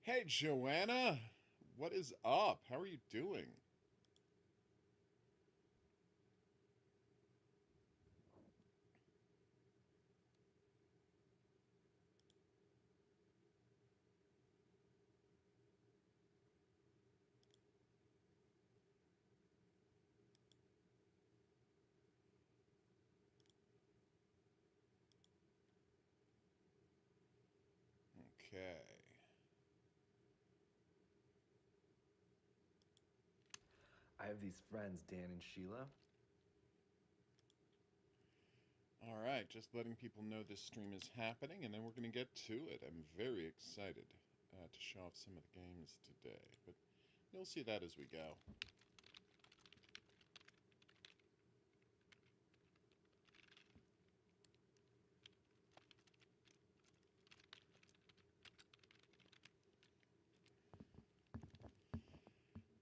Hey, Joanna! What is up? How are you doing? Okay. I have these friends, Dan and Sheila. Alright, just letting people know this stream is happening, and then we're going to get to it. I'm very excited to show off some of the games today, but you'll see that as we go.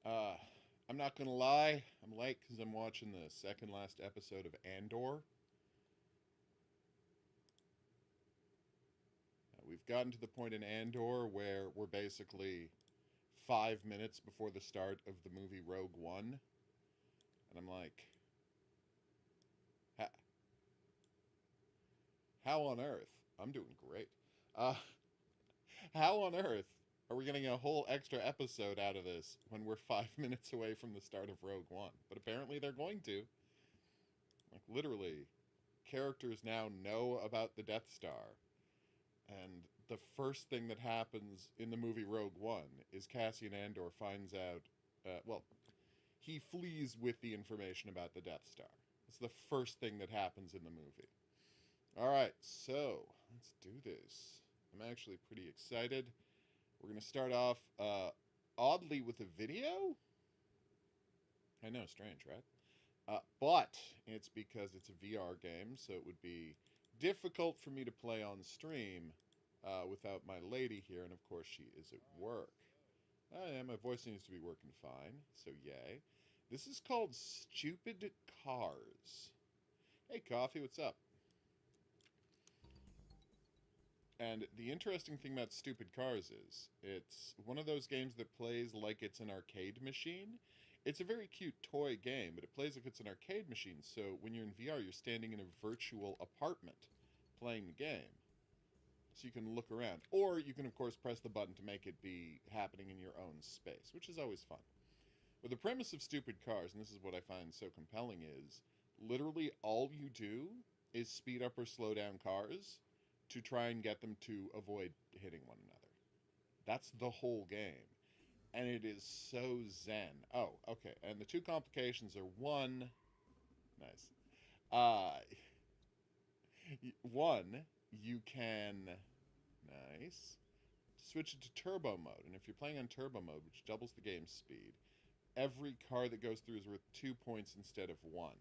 Uh, I'm not going to lie, I'm late because I'm watching the second last episode of Andor. We've gotten to the point in Andor where we're basically 5 minutes before the start of the movie Rogue One, and I'm like, how on earth? I'm doing great. Uh, how on earth are we getting a whole extra episode out of this when we're 5 minutes away from the start of Rogue One? But apparently they're going to. Like, literally, characters now know about the Death Star. And the first thing that happens in the movie Rogue One is Cassian Andor finds out, well, he flees with the information about the Death Star. It's the first thing that happens in the movie. All right, so let's do this. I'm actually pretty excited. We're going to start off oddly with a video. I know, strange, right? But it's because it's a VR game, so it would be difficult for me to play on stream without my lady here, and of course she is at work. Yeah, my voice seems to be working fine, so yay. This is called Stupid Cars. Hey, Coffee, what's up? And the interesting thing about Stupid Cars is, it's one of those games that plays like it's an arcade machine. It's a very cute toy game, but it plays like it's an arcade machine, so when you're in VR, you're standing in a virtual apartment playing the game. So you can look around. Or you can, of course, press the button to make it be happening in your own space, which is always fun. But the premise of Stupid Cars, and this is what I find so compelling, is literally all you do is speed up or slow down cars to try and get them to avoid hitting one another. That's the whole game. And it is so zen. Oh, okay. And the two complications are one, nice. Uh, one, you can, nice, switch it to turbo mode. And if you're playing on turbo mode, which doubles the game's speed, every car that goes through is worth 2 points instead of one.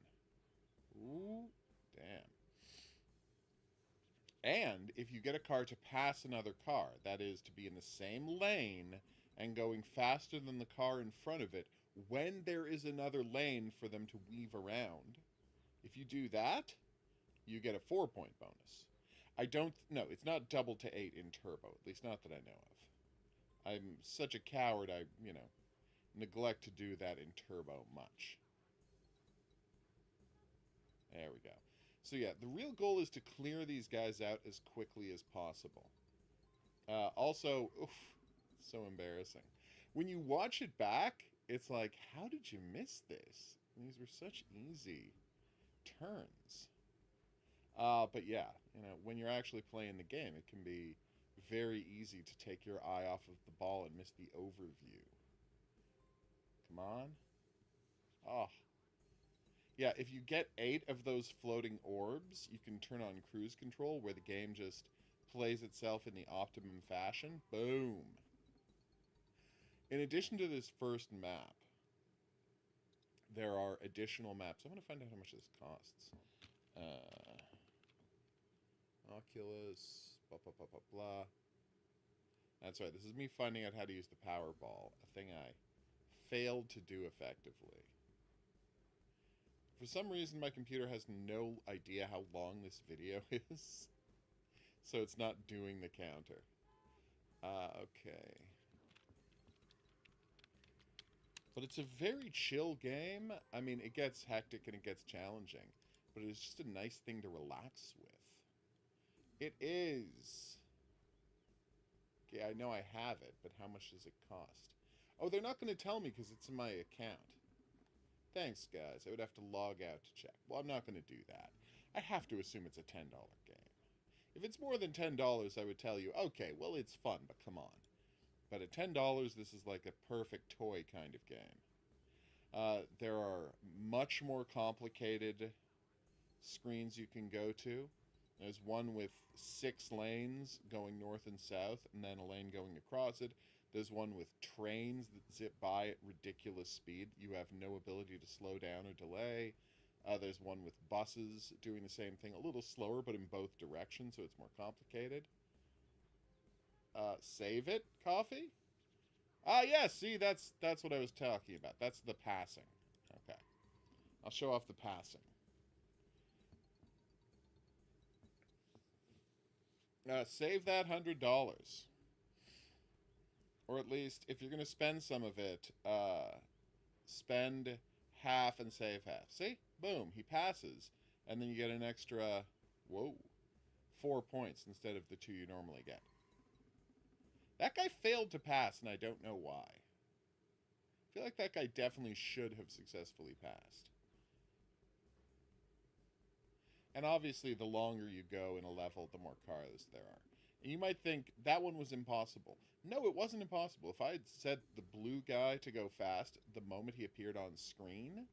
Ooh, damn. And if you get a car to pass another car, that is, to be in the same lane and going faster than the car in front of it, when there is another lane for them to weave around, if you do that, you get a 4 point bonus. I don't, no, it's not double to 8 in turbo, at least not that I know of. I'm such a coward, I, neglect to do that in turbo much. There we go. So yeah, the real goal is to clear these guys out as quickly as possible. Also, oof, so embarrassing. When you watch it back, it's like, how did you miss this? These were such easy turns. But yeah, when you're actually playing the game, it can be very easy to take your eye off of the ball and miss the overview. Come on. Oh. Yeah, if you get 8 of those floating orbs, you can turn on cruise control where the game just plays itself in the optimum fashion. Boom. In addition to this first map, there are additional maps. I want to find out how much this costs. Oculus, blah, blah, blah, blah, blah. That's right. This is me finding out how to use the Powerball, a thing I failed to do effectively. For some reason, my computer has no idea how long this video is, so it's not doing the counter. Okay. But it's a very chill game. I mean, it gets hectic and it gets challenging, but it's just a nice thing to relax with. It is. Okay, I know I have it, but how much does it cost? Oh, they're not going to tell me because it's in my account. Thanks, guys. I would have to log out to check. Well, I'm not going to do that. I have to assume it's a $10 game. If it's more than $10, I would tell you, okay, well, it's fun, but come on. But at $10, this is like a perfect toy kind of game. There are much more complicated screens you can go to. There's one with 6 lanes going north and south, and then a lane going across it. There's one with trains that zip by at ridiculous speed. You have no ability to slow down or delay. There's one with buses doing the same thing, a little slower, but in both directions, so it's more complicated. Save it, coffee? Yes, see, that's what I was talking about. That's the passing. Okay. I'll show off the passing. Save that $100. Or at least, if you're going to spend some of it, spend half and save half. See? Boom. He passes. And then you get an extra, 4 points instead of the 2 you normally get. That guy failed to pass, and I don't know why. I feel like that guy definitely should have successfully passed. And obviously, the longer you go in a level, the more cars there are. And you might think, that one was impossible. No, it wasn't impossible. If I had set the blue guy to go fast the moment he appeared on screen,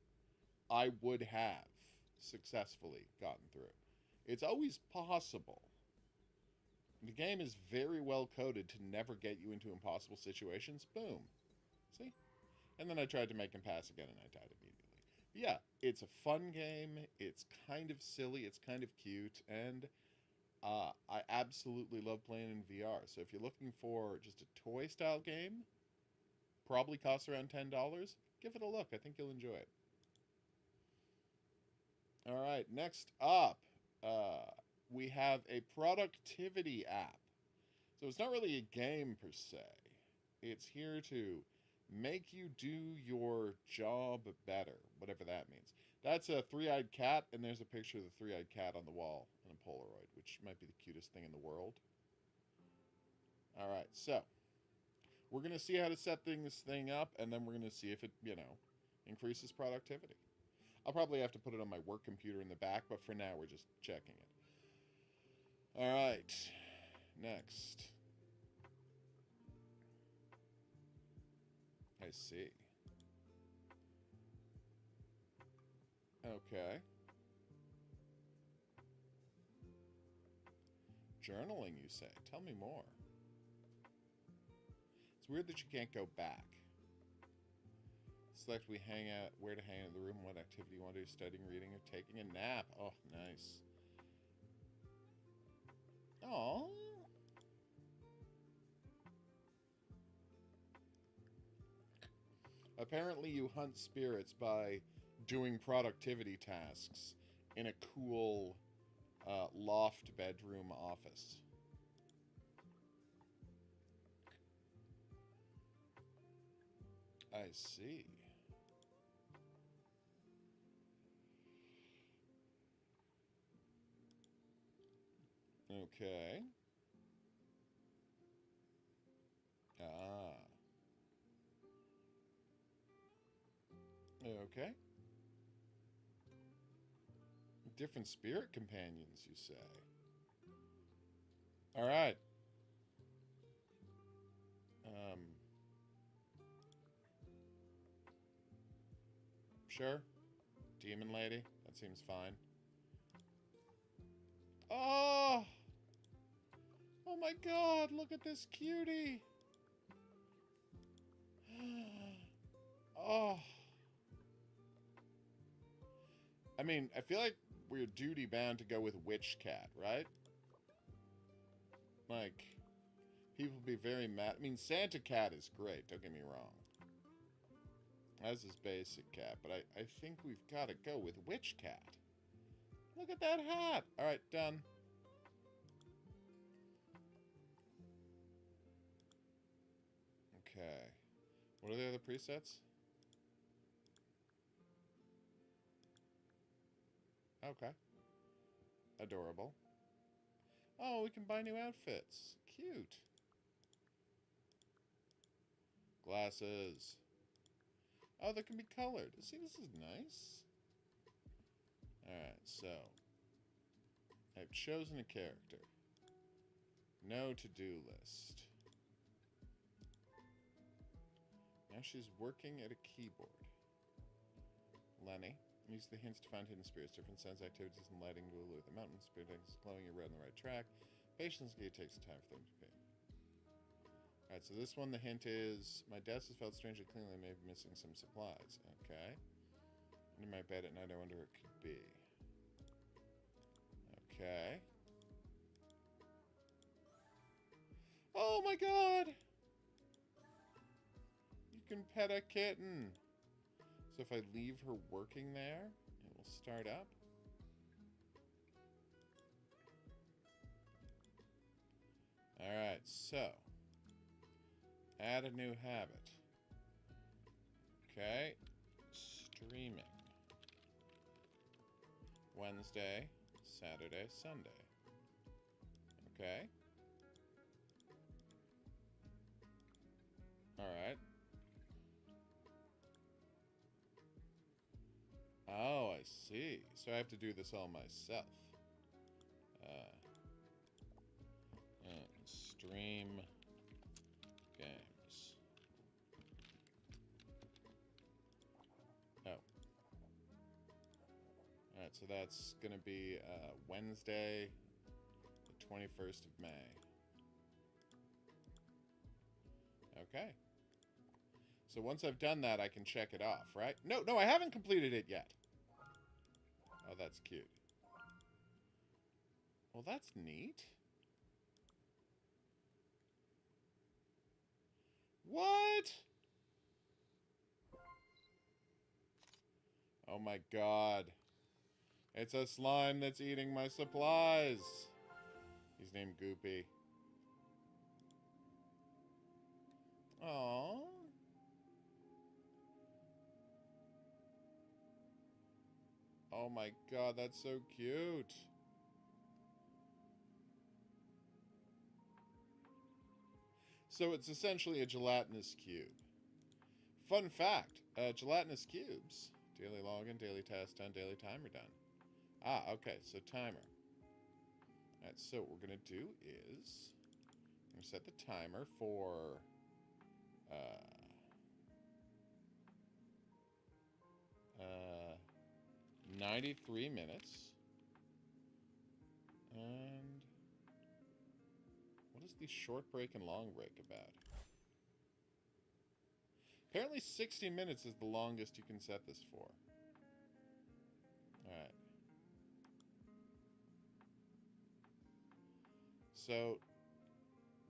I would have successfully gotten through. It's always possible. The game is very well coded to never get you into impossible situations. Boom. See? And then I tried to make him pass again, and I died immediately. But yeah, it's a fun game. It's kind of silly. It's kind of cute. And I absolutely love playing in VR. So if you're looking for just a toy-style game, probably costs around $10, give it a look. I think you'll enjoy it. All right, next up, we have a productivity app. So it's not really a game per se. It's here to make you do your job better, whatever that means. That's a 3-eyed cat, and there's a picture of the 3-eyed cat on the wall in a Polaroid, which might be the cutest thing in the world. All right, so we're going to see how to set this thing up, and then we're going to see if it, increases productivity. I'll probably have to put it on my work computer in the back, but for now, we're just checking it. All right, next. I see. Okay. Journaling, you say? Tell me more. It's weird that you can't go back. Select where to hang out in the room, what activity you want to do, studying, reading, or taking a nap. Oh, nice. Aww. Apparently you hunt spirits by doing productivity tasks in a cool loft bedroom office. I see. Okay. Ah. Okay. Different spirit companions, you say? All right. Sure. Demon lady. That seems fine. Oh! Oh my god, look at this cutie! Oh. I mean, I feel like we're duty bound to go with Witch Cat, right? Like, people be very mad. I mean, Santa Cat is great, don't get me wrong. As is basic cat, but I think we've got to go with witch cat. Look at that hat! Alright, done. Okay. What are the other presets? Okay. Adorable. Oh, we can buy new outfits. Cute. Glasses. Oh, they can be colored. See, this is nice. Alright, so. I've chosen a character. No to-do list. Now she's working at a keyboard. Lenny. Use the hints to find hidden spirits, different sense activities, and lighting to allure the mountain. Spirit is glowing, you're on the right track. Patience takes some time for them to pay. Alright, so this one, the hint is, my desk has felt strangely clean, I may be missing some supplies. Okay. Under my bed at night, I wonder what it could be. Okay. Oh my god! You can pet a kitten! So if I leave her working there, it will start up. Alright, so. Add a new habit. Okay. Streaming. Wednesday, Saturday, Sunday. Okay. Alright. Oh, I see. So I have to do this all myself. Stream games. Oh. Alright, so that's going to be Wednesday, the 21st of May. Okay. So once I've done that, I can check it off, right? No, I haven't completed it yet. Oh, that's cute. Well, that's neat. What? Oh my god. It's a slime that's eating my supplies. He's named Goopy. Aww. Oh my god, that's so cute. So it's essentially a gelatinous cube. Fun fact, gelatinous cubes. Daily login, daily task done, daily timer done. Ah, okay, so timer. Alright, so what we're going to do is, I'm going to set the timer for 93 minutes. And what is the short break and long break about? Apparently 60 minutes is the longest you can set this for. Alright. So,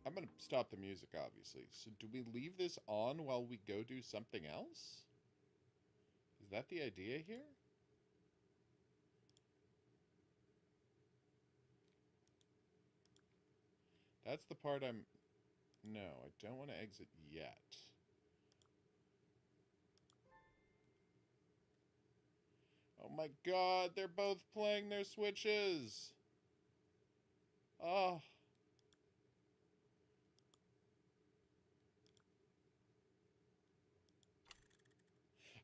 I'm going to stop the music, obviously. So do we leave this on while we go do something else? Is that the idea here? That's the part I'm... No, I don't want to exit yet. Oh my god, they're both playing their Switches! Oh.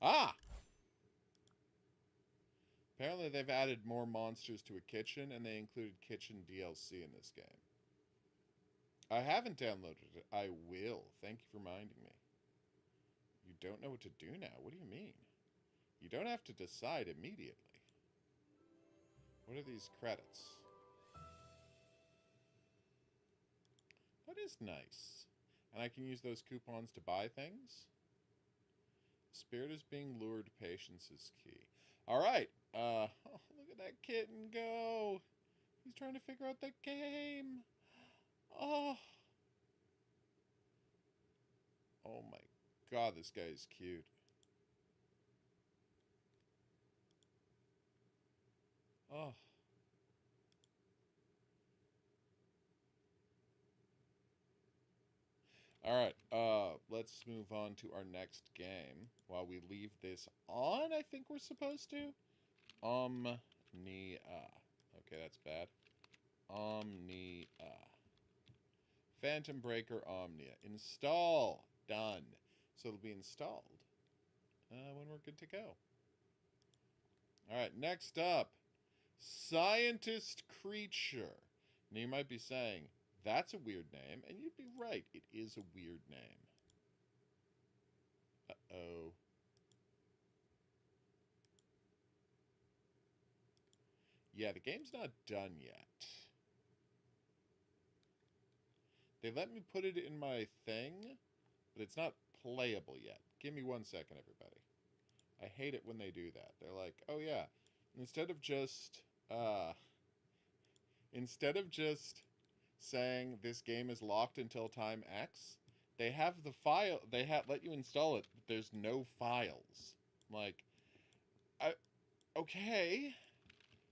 Ah! Apparently they've added more monsters to a kitchen, and they included kitchen DLC in this game. I haven't downloaded it. I will. Thank you for reminding me. You don't know what to do now? What do you mean? You don't have to decide immediately. What are these credits? That is nice. And I can use those coupons to buy things? Spirit is being lured. Patience is key. Alright. Oh, look at that kitten go. He's trying to figure out the game. Oh. Oh my god, this guy is cute. Alright, let's move on to our next game. While we leave this on, I think we're supposed to. Omnia. Okay, that's bad. Omnia. Phantom Breaker Omnia. Install. Done. So it'll be installed when we're good to go. Alright, next up. Scientist Creature. Now you might be saying, that's a weird name, and you'd be right. It is a weird name. Uh-oh. Yeah, the game's not done yet. They let me put it in my thing, but it's not playable yet. Give me 1 second, everybody. I hate it when they do that. They're like, oh yeah, instead of just saying this game is locked until time X, they have the file, let you install it, but there's no files. Like, okay.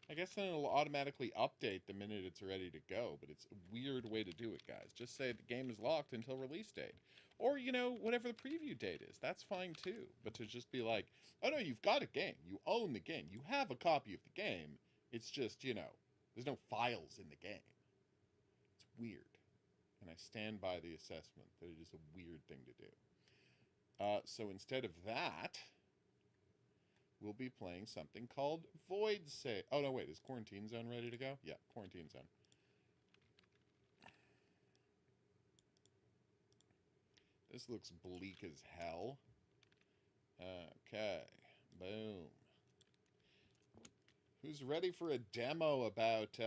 I guess then it'll automatically update the minute it's ready to go, but it's a weird way to do it, guys. Just say the game is locked until release date. Or, you know, whatever the preview date is. That's fine, too. But to just be like, oh, no, you've got a game. You own the game. You have a copy of the game. It's just, you know, there's no files in the game. It's weird. And I stand by the assessment that it is a weird thing to do. So instead of that, we'll be playing something called Void Save. Oh, no, wait. Is Quarantine Zone ready to go? Yeah, Quarantine Zone. This looks bleak as hell. Okay. Boom. Who's ready for a demo about,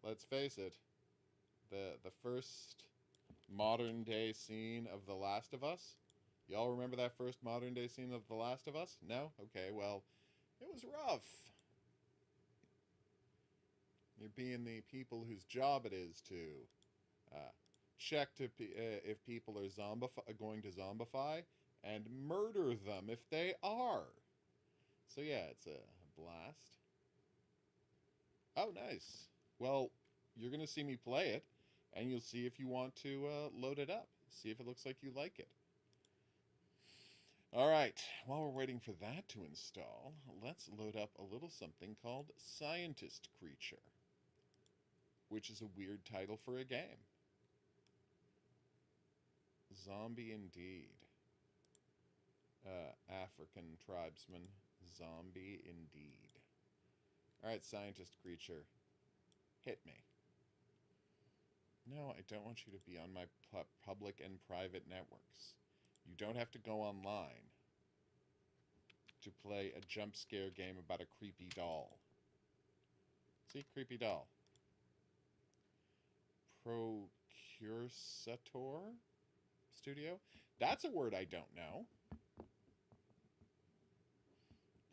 let's face it, the first modern-day scene of The Last of Us? Y'all remember that first modern-day scene of The Last of Us? No? Okay, well, it was rough. You're being the people whose job it is to check if people are going to zombify and murder them if they are. So yeah, it's a blast. Oh, nice. Well, you're going to see me play it, and you'll see if you want to load it up. See if it looks like you like it. All right, while we're waiting for that to install, let's load up a little something called Scientist Creature, which is a weird title for a game. Zombie indeed. African tribesman. Zombie indeed. Alright, Scientist Creature. Hit me. No, I don't want you to be on my public and private networks. You don't have to go online to play a jump scare game about a creepy doll. See? Creepy doll. Procursator Studio? That's a word I don't know.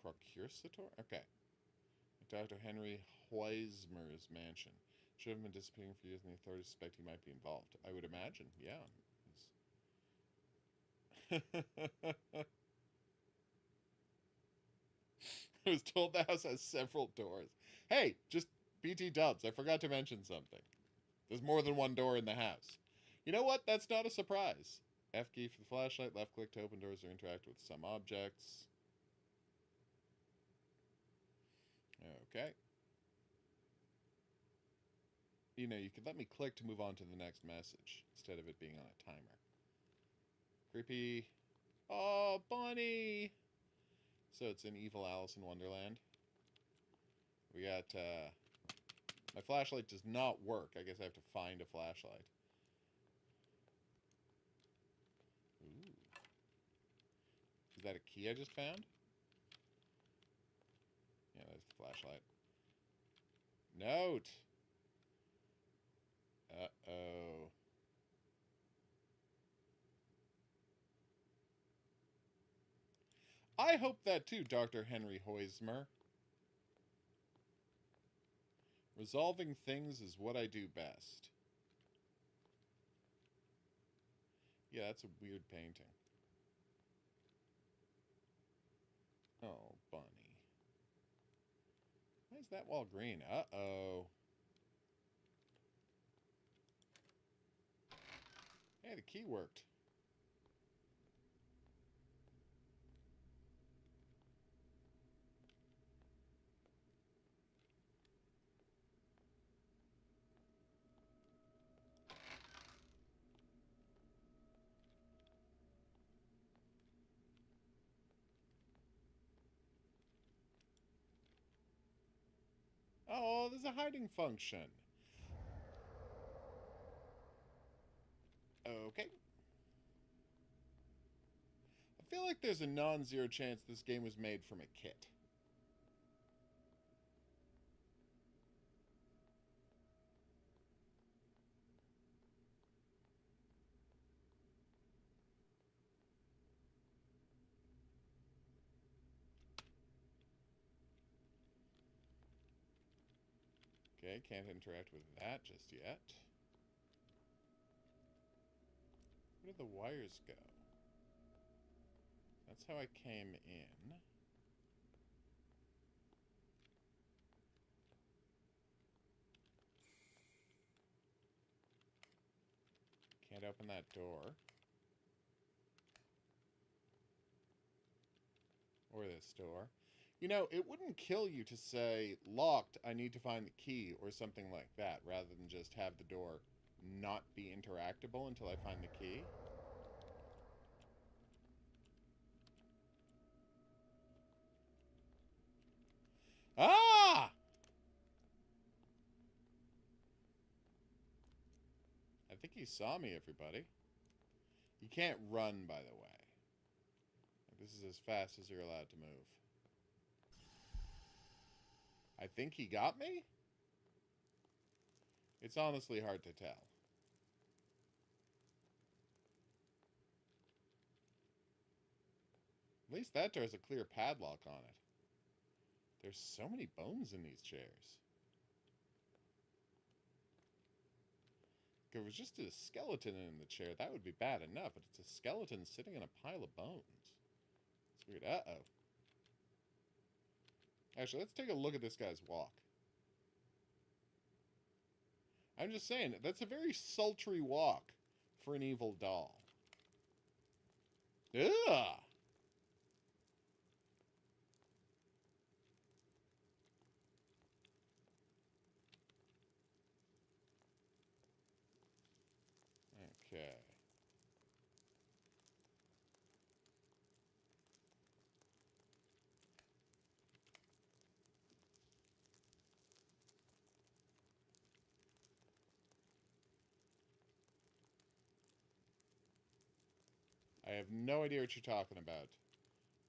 Procursator? Okay. Dr. Henry Hoismer's mansion. Should have been disappearing for years and the authorities suspect he might be involved. I would imagine, yeah. I was told the house has several doors. Hey, just BT dubs. I forgot to mention something. There's more than one door in the house. You know what? That's not a surprise. F key for the flashlight, left click to open doors or interact with some objects. Okay. You know, you could let me click to move on to the next message instead of it being on a timer. Creepy. Oh, bunny! So it's an evil Alice in Wonderland. We got, my flashlight does not work. I guess I have to find a flashlight. Ooh. Is that a key I just found? Yeah, there's the flashlight. Note! Uh-oh. I hope that too, Dr. Henry Hoismer. Resolving things is what I do best. Yeah, that's a weird painting. Oh, bunny. Why is that wall green? Uh-oh. Hey, the key worked. Oh, there's a hiding function. Okay. I feel like there's a non-zero chance this game was made from a kit. Okay, can't interact with that just yet. Where did the wires go? That's how I came in. Can't open that door. Or this door. You know, it wouldn't kill you to say, locked, I need to find the key, or something like that, rather than just have the door not be interactable until I find the key. Ah! I think he saw me, everybody. You can't run, by the way. This is as fast as you're allowed to move. I think he got me? It's honestly hard to tell. At least that door has a clear padlock on it. There's so many bones in these chairs. If it was just a skeleton in the chair, that would be bad enough, but it's a skeleton sitting in a pile of bones. It's weird. Uh-oh. Actually, let's take a look at this guy's walk. I'm just saying, that's a very sultry walk for an evil doll. Ugh! Okay. I have no idea what you're talking about.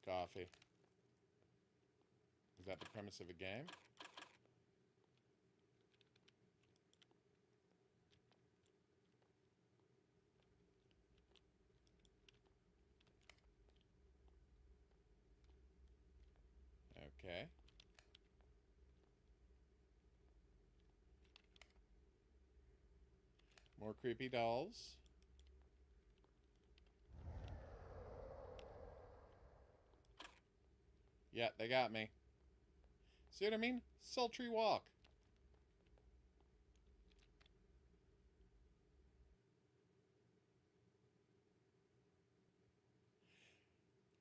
Coffee. Is that the premise of a game? Okay. More creepy dolls. Yeah, they got me. See what I mean? Sultry walk.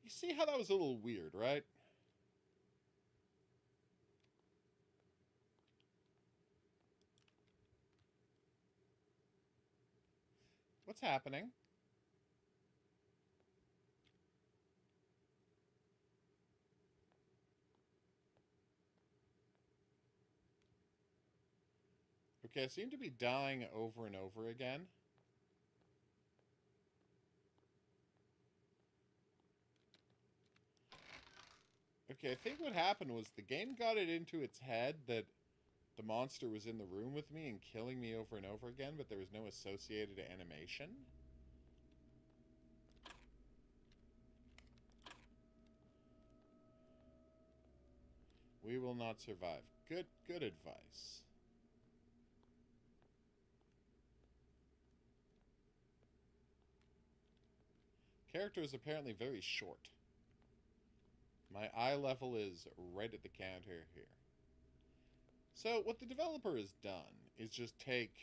You see how that was a little weird, right? What's happening? Okay, I seem to be dying over and over again. Okay, I think what happened was the game got it into its head that the monster was in the room with me and killing me over and over again, but there was no associated animation. We will not survive. Good advice. Character is apparently very short. My eye level is right at the counter here. So what the developer has done is just take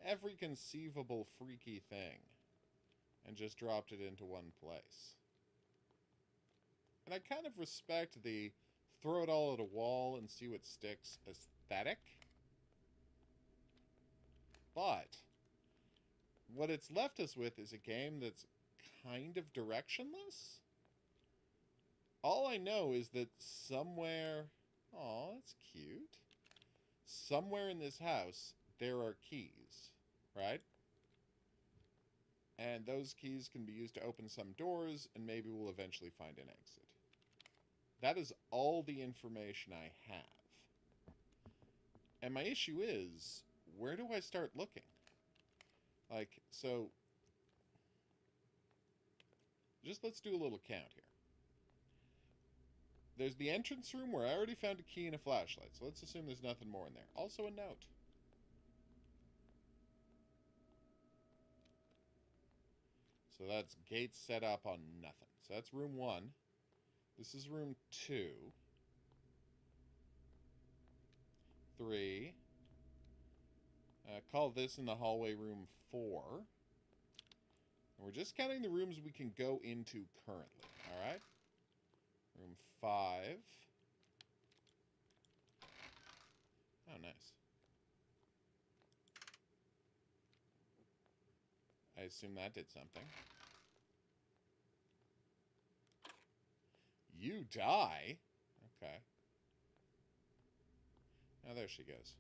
every conceivable freaky thing and just dropped it into one place. And I kind of respect the throw it all at a wall and see what sticks aesthetic. But what it's left us with is a game that's kind of directionless. All I know is that somewhere... Aw, that's cute. Somewhere in this house, there are keys, right? And those keys can be used to open some doors, and maybe we'll eventually find an exit. That is all the information I have. And my issue is, where do I start looking? Like, so... Just let's do a little count here. There's the entrance room where I already found a key and a flashlight, so let's assume there's nothing more in there. Also a note. So that's gates set up on nothing. So that's room 1. This is room 2. 3. Call this in the hallway room 4. And we're just counting the rooms we can go into currently, alright? Room 5. Oh, nice. I assume that did something. You die? Okay. Oh, there she goes.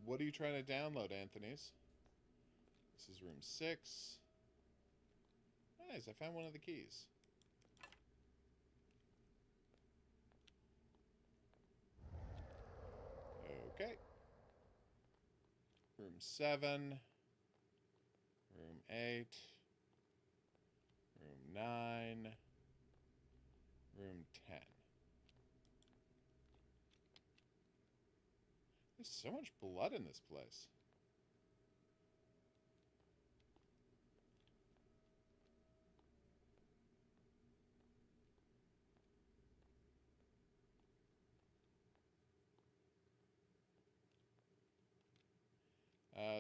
What are you trying to download, Anthony's? This is room 6. Nice, I found one of the keys. Okay. Room 7. Room 8. Room 9. Room 10. There's so much blood in this place.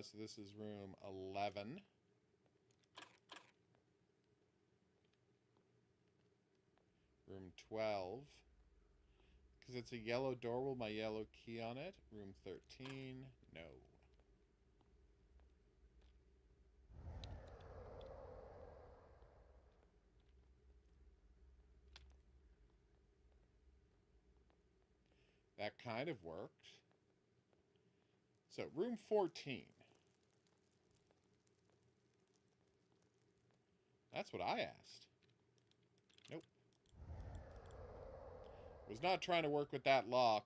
So this is room 11. Room 12. Because it's a yellow door, will my yellow key on it? Room 13. No. That kind of worked. So, room 14. That's what I asked. Nope. Was not trying to work with that lock.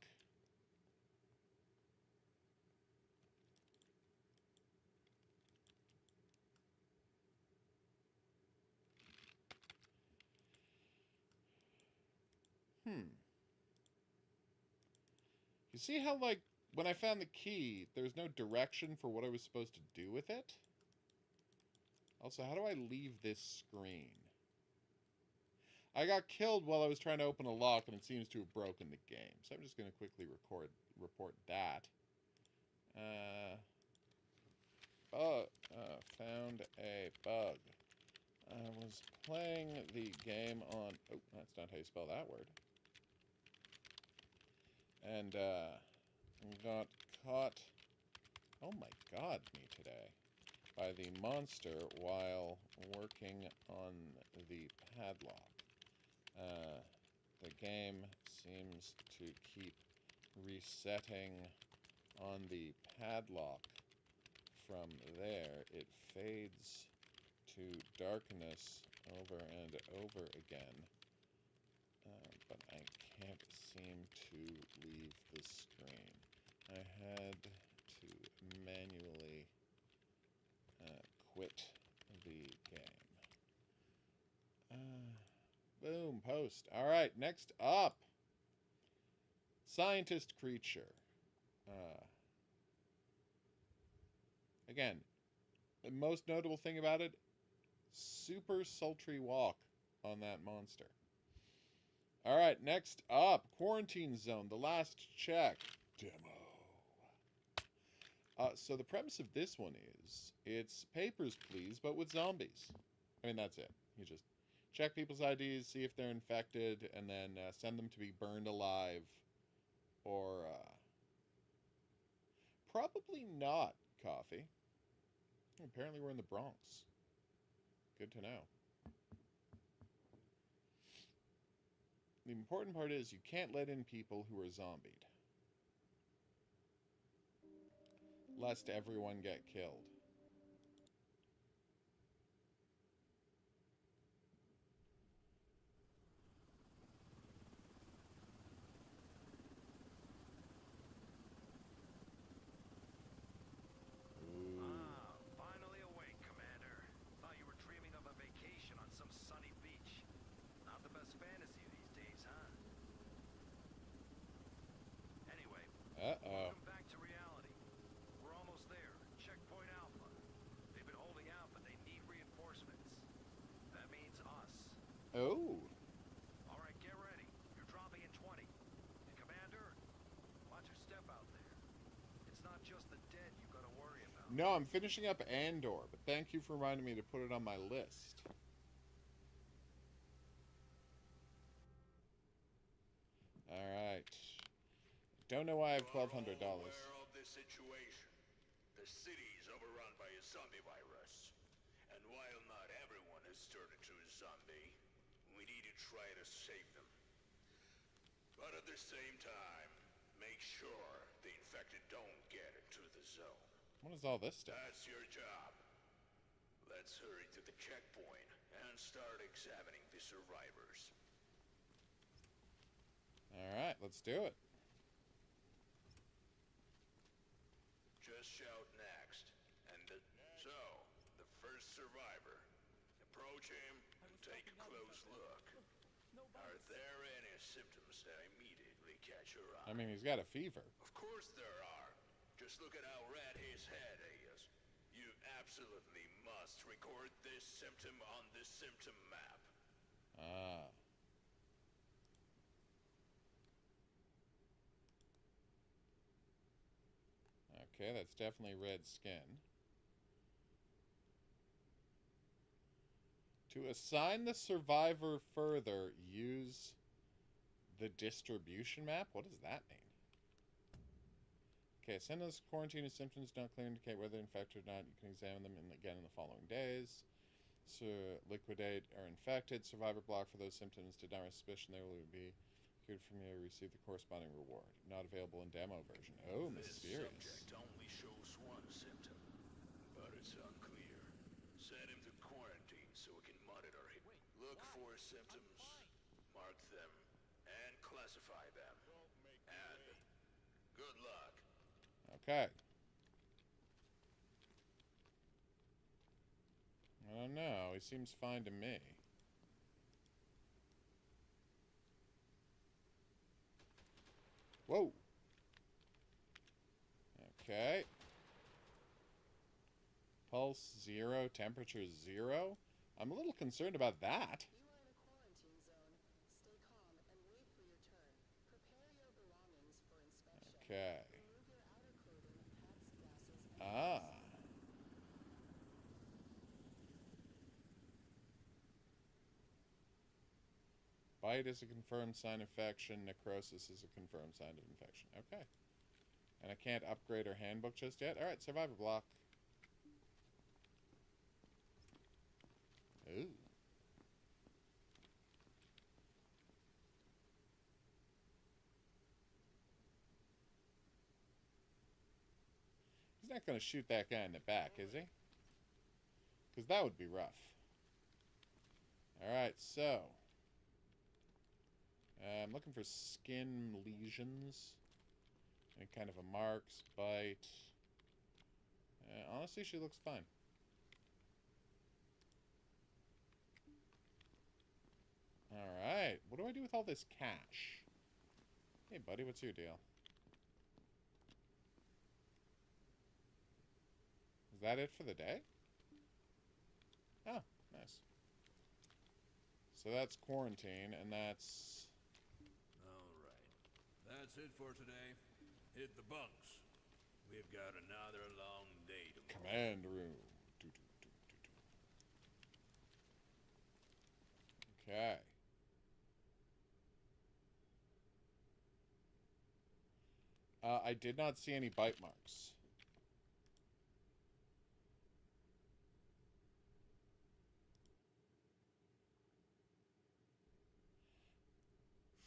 You see how, like, when I found the key, there's no direction for what I was supposed to do with it? Also, how do I leave this screen? I got killed while I was trying to open a lock, and it seems to have broken the game. So I'm just going to quickly report that. Found a bug. I was playing the game on... Oh, that's not how you spell that word. And, got caught... Oh my god, me today. By the monster while working on the padlock. The game seems to keep resetting on the padlock. From there, it fades to darkness over and over again. But I can't seem to leave the screen. I had to manually quit the game. Boom, post. All right, next up. Scientist creature. Again, the most notable thing about it, super sultry walk on that monster. All right. Alright, next up, Quarantine Zone, the last check. Demo. So the premise of this one is, it's Papers, Please, but with zombies. I mean, that's it. You just check people's IDs, see if they're infected, and then send them to be burned alive. Or, probably not coffee. Apparently we're in the Bronx. Good to know. The important part is you can't let in people who are zombied, lest everyone get killed. Finally awake, Commander. Thought you were dreaming of a vacation on some sunny beach. Not the best fantasy these days, huh? Anyway, welcome back to reality. We're almost there. Checkpoint Alpha. They've been holding out, but they need reinforcements. That means us. Oh. All right, get ready. You're dropping in 20. And Commander, watch your step out there. It's not just the dead you gotta worry about. No, I'm finishing up Andor, but thank you for reminding me to put it on my list. Alright. Don't know why I have $1,200. Aware of the situation. The city's overrun by a zombie virus. And while not everyone has turned into a zombie, we need to try to save them. But at the same time, make sure the infected don't get into the zone. What is all this stuff? That's your job. Let's hurry to the checkpoint and start examining the survivors. Alright, let's do it. Just shout next. So, the first survivor. Approach him and take a close look. Are there any symptoms that immediately catch your eye? I mean, he's got a fever. Of course there are. Just look at how red his head is. You absolutely must record this symptom on the symptom map. Ah. Okay, that's definitely red skin. To assign the survivor further, use the distribution map? What does that mean? Okay, send us quarantine symptoms not clear indicate whether infected or not. You can examine them again in the following days. So, liquidate or infected. Survivor block for those symptoms. Did not suspicion they will be cured from you. Receive the corresponding reward. Not available in demo version. Oh, mysterious. This subject only shows one symptom, but it's unclear. Send him to quarantine so we can monitor him. Look for symptoms, mark them, and classify them. And good luck. Okay. I don't know. He seems fine to me. Whoa. Okay. Pulse 0, temperature 0. I'm a little concerned about that. You are in a quarantine zone. Stay calm and wait for your turn. Prepare your belongings for inspection. Okay. Remove your outer clothing, hats, glasses, and Ah. Bite is a confirmed sign of infection. Necrosis is a confirmed sign of infection. Okay. And I can't upgrade our handbook just yet. Alright, survivor block. Ooh. He's not going to shoot that guy in the back, is he? Because that would be rough. Alright, so. I'm looking for skin lesions. Any kind of a marks, bite. Honestly, she looks fine. Alright, what do I do with all this cash? Hey buddy, what's your deal? Is that it for the day? Oh, nice. So that's quarantine, and that's That's it for today. Hit the bunks. We've got another long day tomorrow. Command room. Doo, doo, doo, doo, doo. Okay. I did not see any bite marks.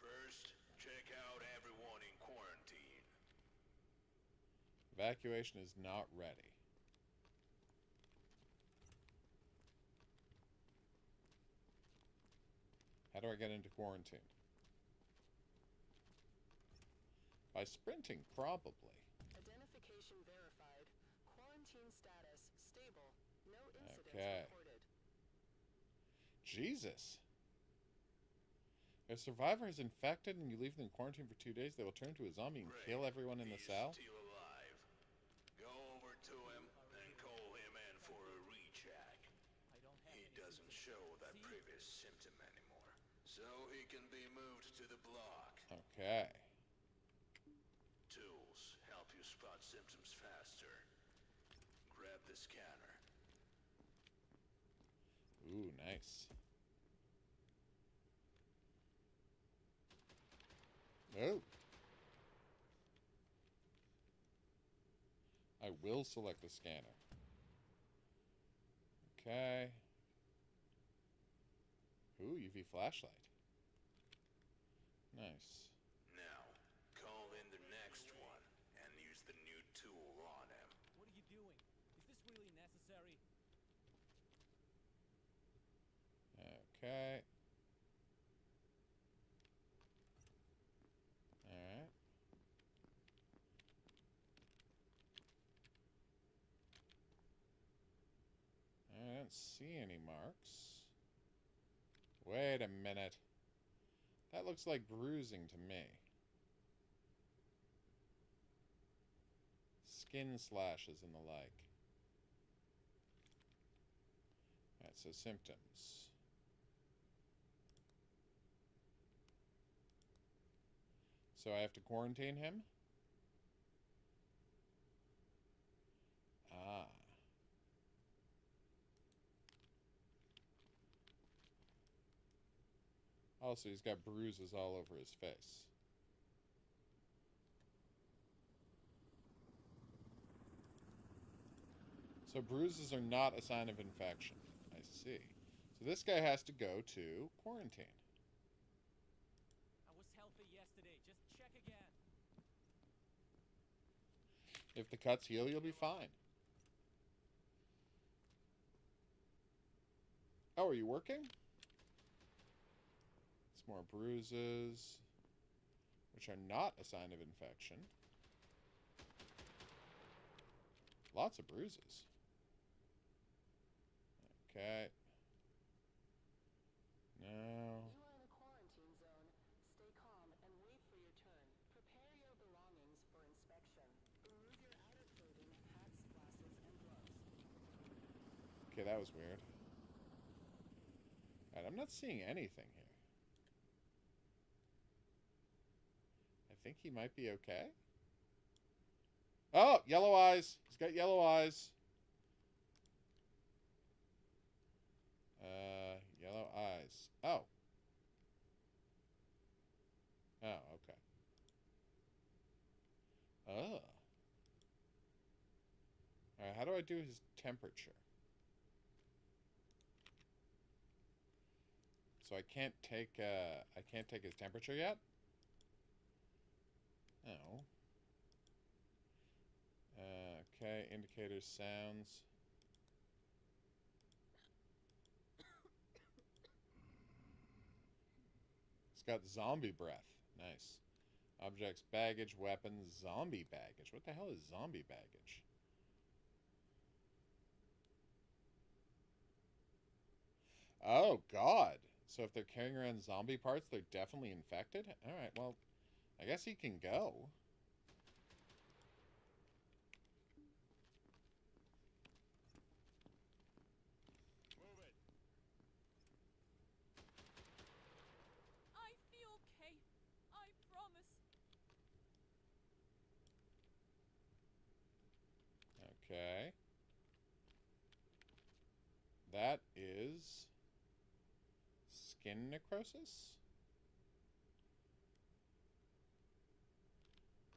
First, check out everyone in quarantine. Evacuation is not ready. How do I get into quarantine? By sprinting, probably. Identification verified. Quarantine status stable. No incidents Okay. reported. Jesus. If a survivor is infected and you leave them in quarantine for 2 days, they will turn into a zombie and kill everyone in the He's cell? still alive. Go over to him and call him in for a recheck. He doesn't show that previous symptom anymore, so he can be moved to the block. Okay. Tools help you spot symptoms faster. Grab the scanner. Ooh, nice. Oh. I will select the scanner. Okay. Ooh, UV flashlight. Nice. Now, call in the next one and use the new tool on him. What are you doing? Is this really necessary? Okay. Alright. I don't see any marks. Wait a minute. That looks like bruising to me. Skin slashes and the like. Alright, so symptoms. So I have to quarantine him? Ah. Also, he's got bruises all over his face. So bruises are not a sign of infection. I see. So this guy has to go to quarantine. I was healthy yesterday. Just check again. If the cuts heal, you'll be fine. Oh, are you working? It's more bruises, which are not a sign of infection. Lots of bruises. Okay. No. You are in a quarantine zone. Stay calm and wait for your turn. Prepare your belongings for inspection. Remove your outer clothing, hats, glasses, and gloves. Okay, that was weird. Alright, I'm not seeing anything here. I think he might be okay. Oh, yellow eyes. He's got yellow eyes. Yellow eyes. Oh. Oh, okay. Oh. Alright, how do I do his temperature? So I can't take his temperature yet? Oh. Okay, indicators, sounds. It's got zombie breath. Nice. Objects, baggage, weapons, zombie baggage. What the hell is zombie baggage? Oh, God. So if they're carrying around zombie parts, they're definitely infected? Alright, well, I guess he can go. Move it. I feel okay. I promise. Okay. That is skin necrosis?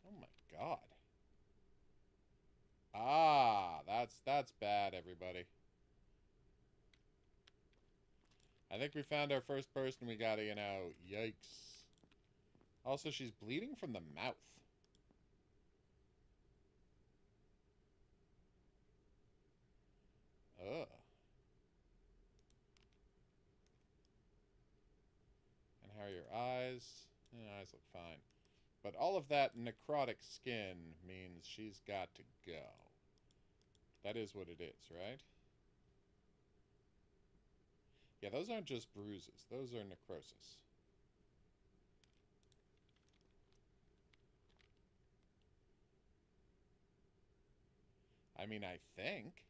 Oh my god. Ah, that's bad, everybody. I think we found our first person we gotta, you know, yikes. Also, she's bleeding from the mouth. Ugh. And how are your eyes? Your eyes look fine. But all of that necrotic skin means she's got to go. That is what it is, right? Yeah, those aren't just bruises. Those are necrosis. I mean, I think.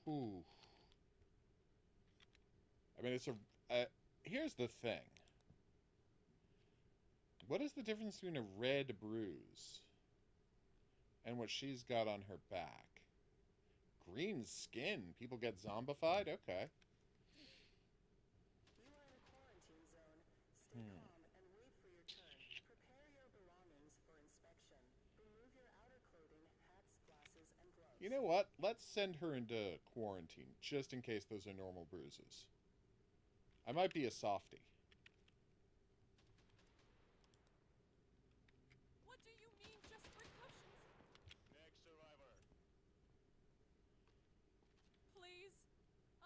Whew. I mean, it's a... here's the thing. What is the difference between a red bruise and what she's got on her back? Green skin. People get zombified? Okay. You are in a quarantine zone. Stay calm and wait for your turn. Prepare your belongings for inspection. Remove your outer clothing, hats, glasses, and gloves. You know what? Let's send her into quarantine, just in case those are normal bruises. I might be a softie. What do you mean, just precautions? Next survivor. Please.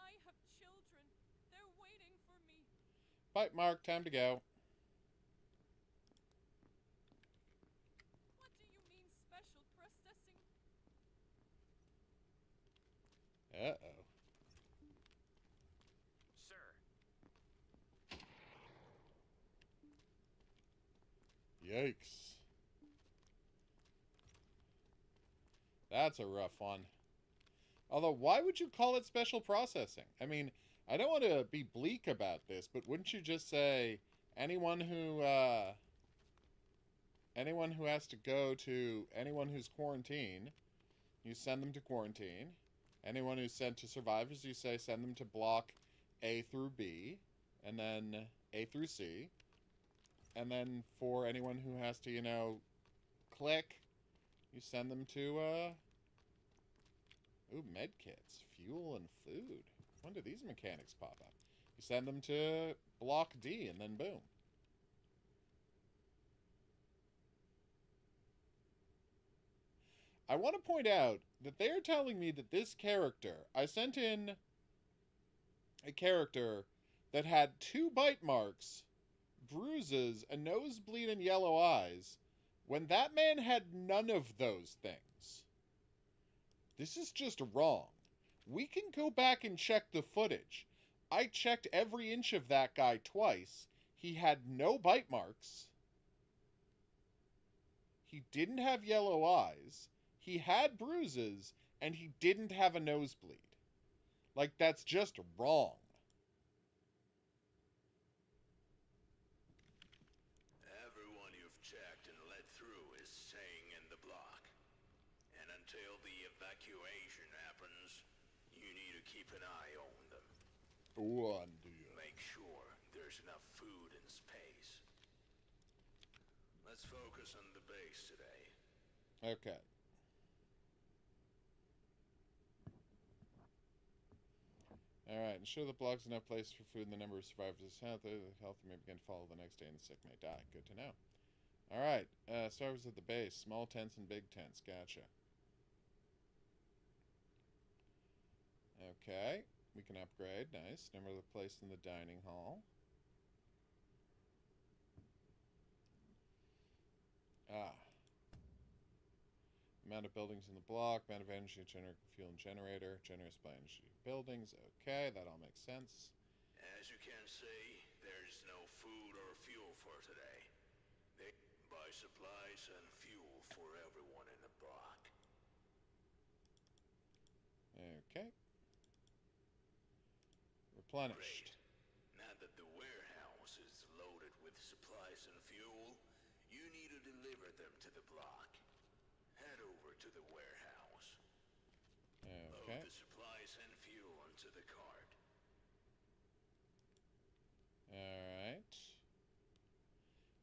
I have children. They're waiting for me. Bite mark, time to go. What do you mean, special processing? Uh-oh. Sir, Yikes. That's a rough one. Although, why would you call it special processing? I mean, I don't want to be bleak about this, but wouldn't you just say anyone who has to go to anyone who's quarantined, you send them to quarantine. Anyone who's sent to survivors, you say send them to block A through B, and then A through C. And then for anyone who has to, you know, click, you send them to, ooh, med kits, fuel and food. When do these mechanics pop up? You send them to block D, and then boom. I want to point out that they're telling me that this character, I sent in a character that had 2 bite marks, bruises, a nosebleed, and yellow eyes, when that man had none of those things. This is just wrong. We can go back and check the footage. I checked every inch of that guy twice. He had no bite marks. He didn't have yellow eyes. He had bruises, and he didn't have a nosebleed. Like, that's just wrong. Everyone you've checked and let through is staying in the block. And until the evacuation happens, you need to keep an eye on them. One deal. Make sure there's enough food and space. Let's focus on the base today. Okay. Alright, ensure the block's enough place for food and the number of survivors is healthy. The healthy may begin to follow the next day and the sick may die. Good to know. Alright, survivors at the base. Small tents and big tents. Gotcha. Okay, we can upgrade. Nice. Number of the place in the dining hall. Amount of buildings in the block, amount of energy fuel and generator, generous by energy buildings. Okay, that all makes sense. As you can see, there's no food or fuel for today. They buy supplies and fuel for everyone in the block. Okay. Replenished. Great. Now that the warehouse is loaded with supplies and fuel, you need to deliver them to the block. Head over to the warehouse. Okay. Load the supplies and fuel onto the cart. Alright.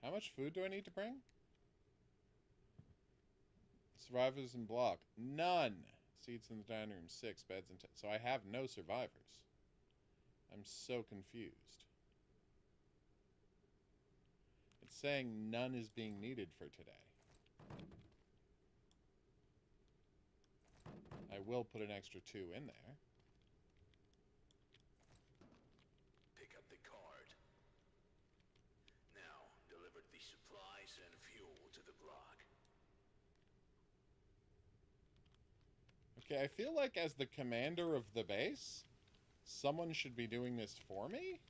How much food do I need to bring? Survivors in block. None. Seats in the dining room. 6 beds and so I have no survivors. I'm so confused. It's saying none is being needed for today. I will put an extra 2 in there. Pick up the cart. Now, deliver the supplies and fuel to the block. Okay, I feel like as the commander of the base, someone should be doing this for me?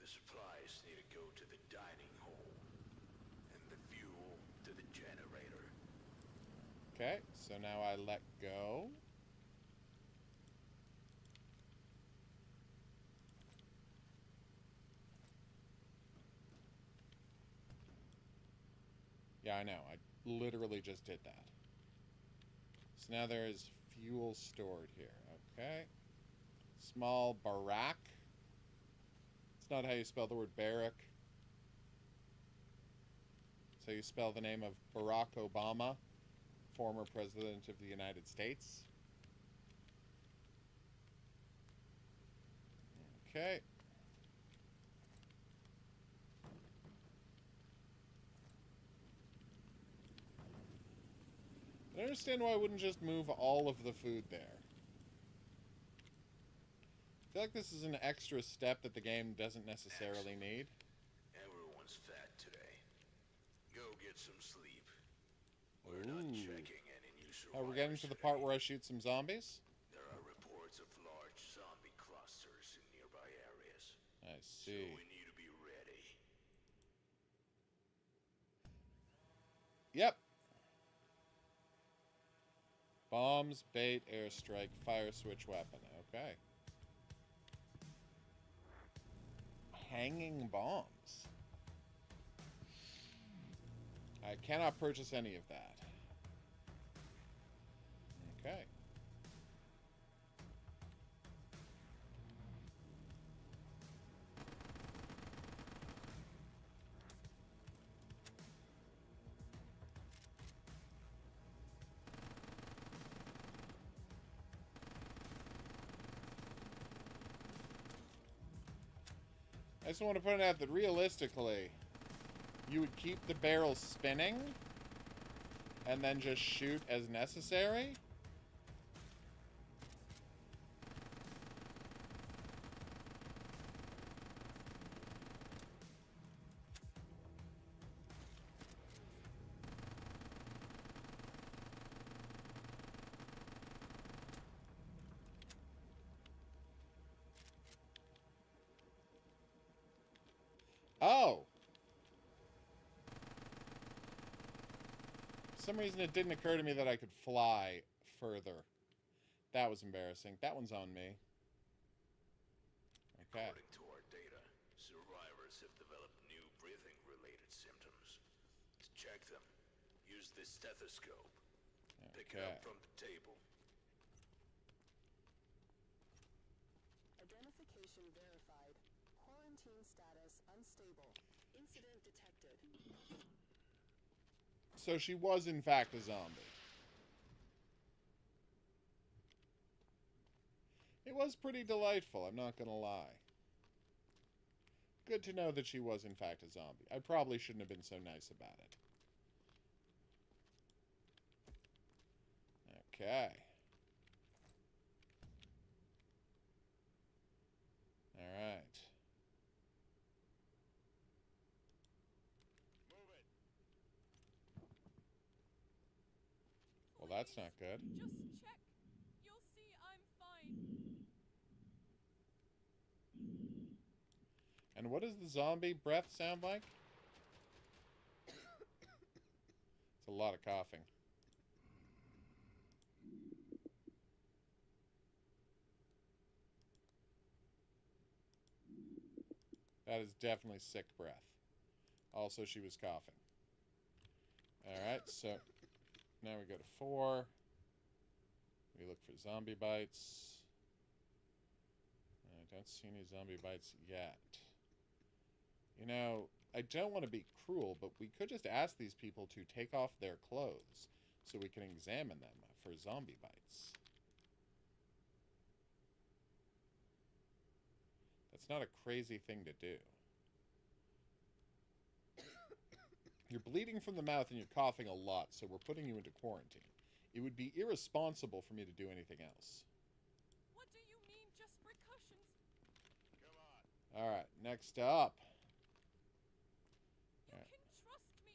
The supplies need to go to the dining hall, and the fuel to the generator. Okay, so now I let go. Yeah, I know. I literally just did that. So now there is fuel stored here. Okay. Small barrack. It's not how you spell the word barrack. It's how you spell the name of Barack Obama, former president of the United States. Okay. I don't understand why I wouldn't just move all of the food there. I feel like this is an extra step that the game doesn't necessarily need. Everyone's fat today. Go get some sleep. We're not Ooh. checking any new survivors. Oh, we're getting to the part where I shoot some zombies? There are reports of large zombie clusters in nearby areas. I So see. we need to be ready. Yep. Bombs, bait, airstrike, fire switch weapon. Okay. Hanging bombs. I cannot purchase any of that. Okay. I just want to point out that realistically, you would keep the barrel spinning and then just shoot as necessary. Oh! For some reason it didn't occur to me that I could fly further. That was embarrassing. That one's on me. Okay. According to our data, survivors have developed new breathing-related symptoms. To check them, use the stethoscope. Pick it up from the table. Identification verified. Quarantine status unstable. Incident detected. So she was in fact a zombie. It was pretty delightful, I'm not gonna lie. Good to know that she was in fact a zombie. I probably shouldn't have been so nice about it. Okay. Alright. Well, that's not good. Just check. You'll see I'm fine. And what does the zombie breath sound like? It's a lot of coughing. That is definitely sick breath. Also, she was coughing. Alright, so now we go to 4. We look for zombie bites. I don't see any zombie bites yet. You know, I don't want to be cruel, but we could just ask these people to take off their clothes so we can examine them for zombie bites. That's not a crazy thing to do. You're bleeding from the mouth and you're coughing a lot, so we're putting you into quarantine. It would be irresponsible for me to do anything else. What do you mean, just precautions? Come on. Alright, next up. You can trust me.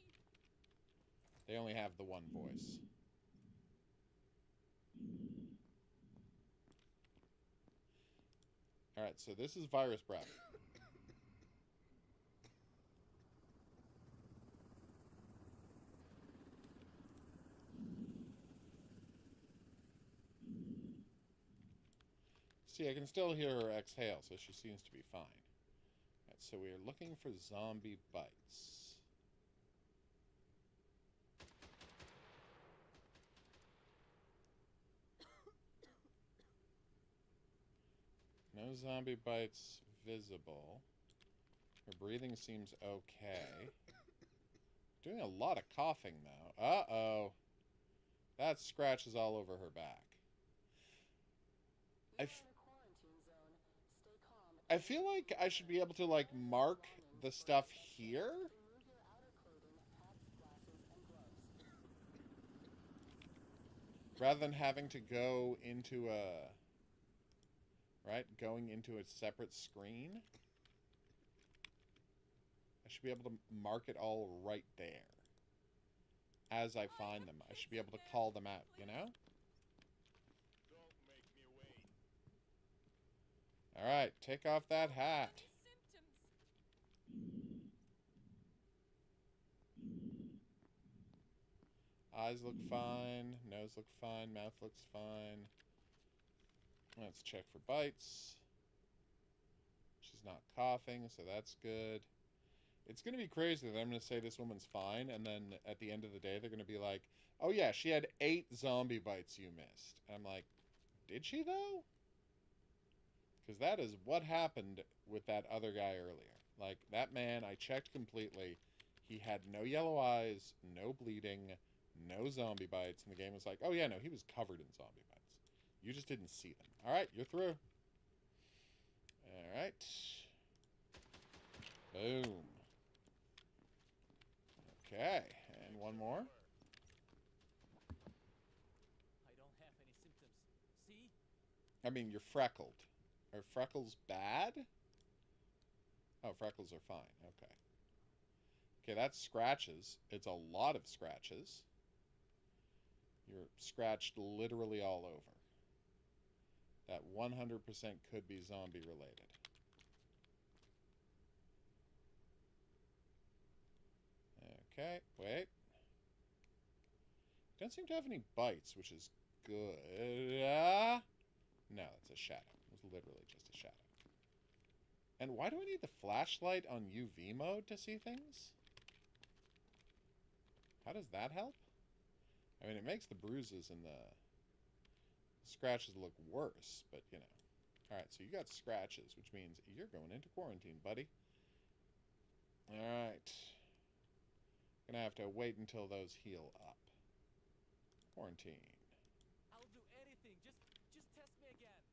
They only have the one voice. Alright, so this is virus breath. See, I can still hear her exhale, so she seems to be fine. Alright, so we are looking for zombie bites. No zombie bites visible. Her breathing seems okay. Doing a lot of coughing, though. Uh-oh. That scratches all over her back. You are in a quarantine zone. Stay calm. I feel like I should be able to, like, mark the stuff here. Remove your outer clothing, hats, glasses, and gloves. Rather than having to go into a... Right? Going into a separate screen. I should be able to mark it all right there. As I find them. I should be able to call them out, you know? Don't make me wait. Alright, take off that hat. Any symptoms? Eyes look fine. Nose looks fine. Mouth looks fine. Let's check for bites. She's not coughing, so that's good. It's going to be crazy that I'm going to say this woman's fine, and then at the end of the day, they're going to be like, oh yeah, she had 8 zombie bites you missed. And I'm like, did she though? Because that is what happened with that other guy earlier. Like, that man, I checked completely. He had no yellow eyes, no bleeding, no zombie bites. And the game was like, oh yeah, no, he was covered in zombie bites. You just didn't see them. Alright, you're through. Alright. Boom. Okay, and one more. I don't have any symptoms. See? I mean, you're freckled. Are freckles bad? Oh, freckles are fine. Okay. Okay, that's scratches. It's a lot of scratches. You're scratched literally all over. That 100% could be zombie related. Okay, wait. Don't seem to have any bites, which is good. No, it's a shadow. It was literally just a shadow. And why do I need the flashlight on UV mode to see things? How does that help? I mean, it makes the bruises and the scratches look worse, but, you know. Alright, so you got scratches, which means you're going into quarantine, buddy. Alright. Gonna have to wait until those heal up. Quarantine. I'll do anything. Just test me again.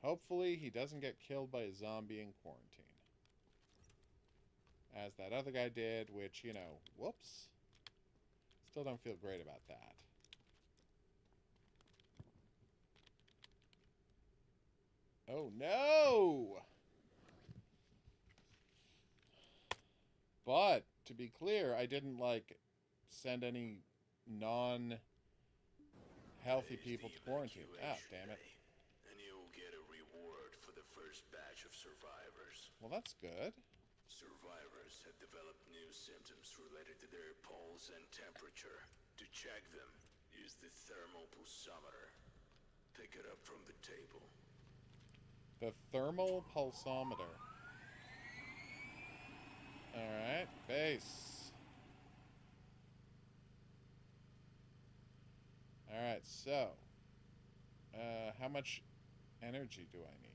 Hopefully he doesn't get killed by a zombie in quarantine. As that other guy did, which, you know, whoops. Still don't feel great about that. Oh no! But, to be clear, I didn't, like, send any non-healthy people to quarantine. Ah, damn it. And you'll get a reward for the first batch of survivors. Well, that's good. Survivors have developed new symptoms related to their pulse and temperature. To check them, use the thermal pulsometer. Pick it up from the table. The thermal pulsometer. Alright, base. Alright, so. How much energy do I need?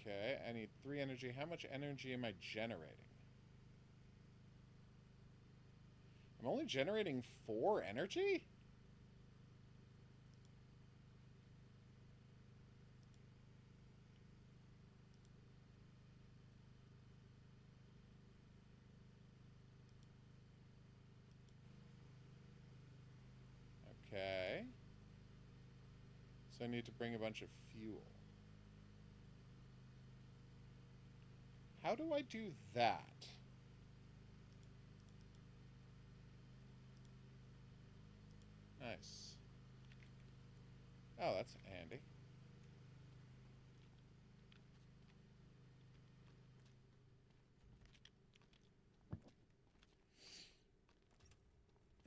Okay, I need 3 energy. How much energy am I generating? I'm only generating 4 energy? Okay. So I need to bring a bunch of fuel. How do I do that? Nice. Oh, that's handy.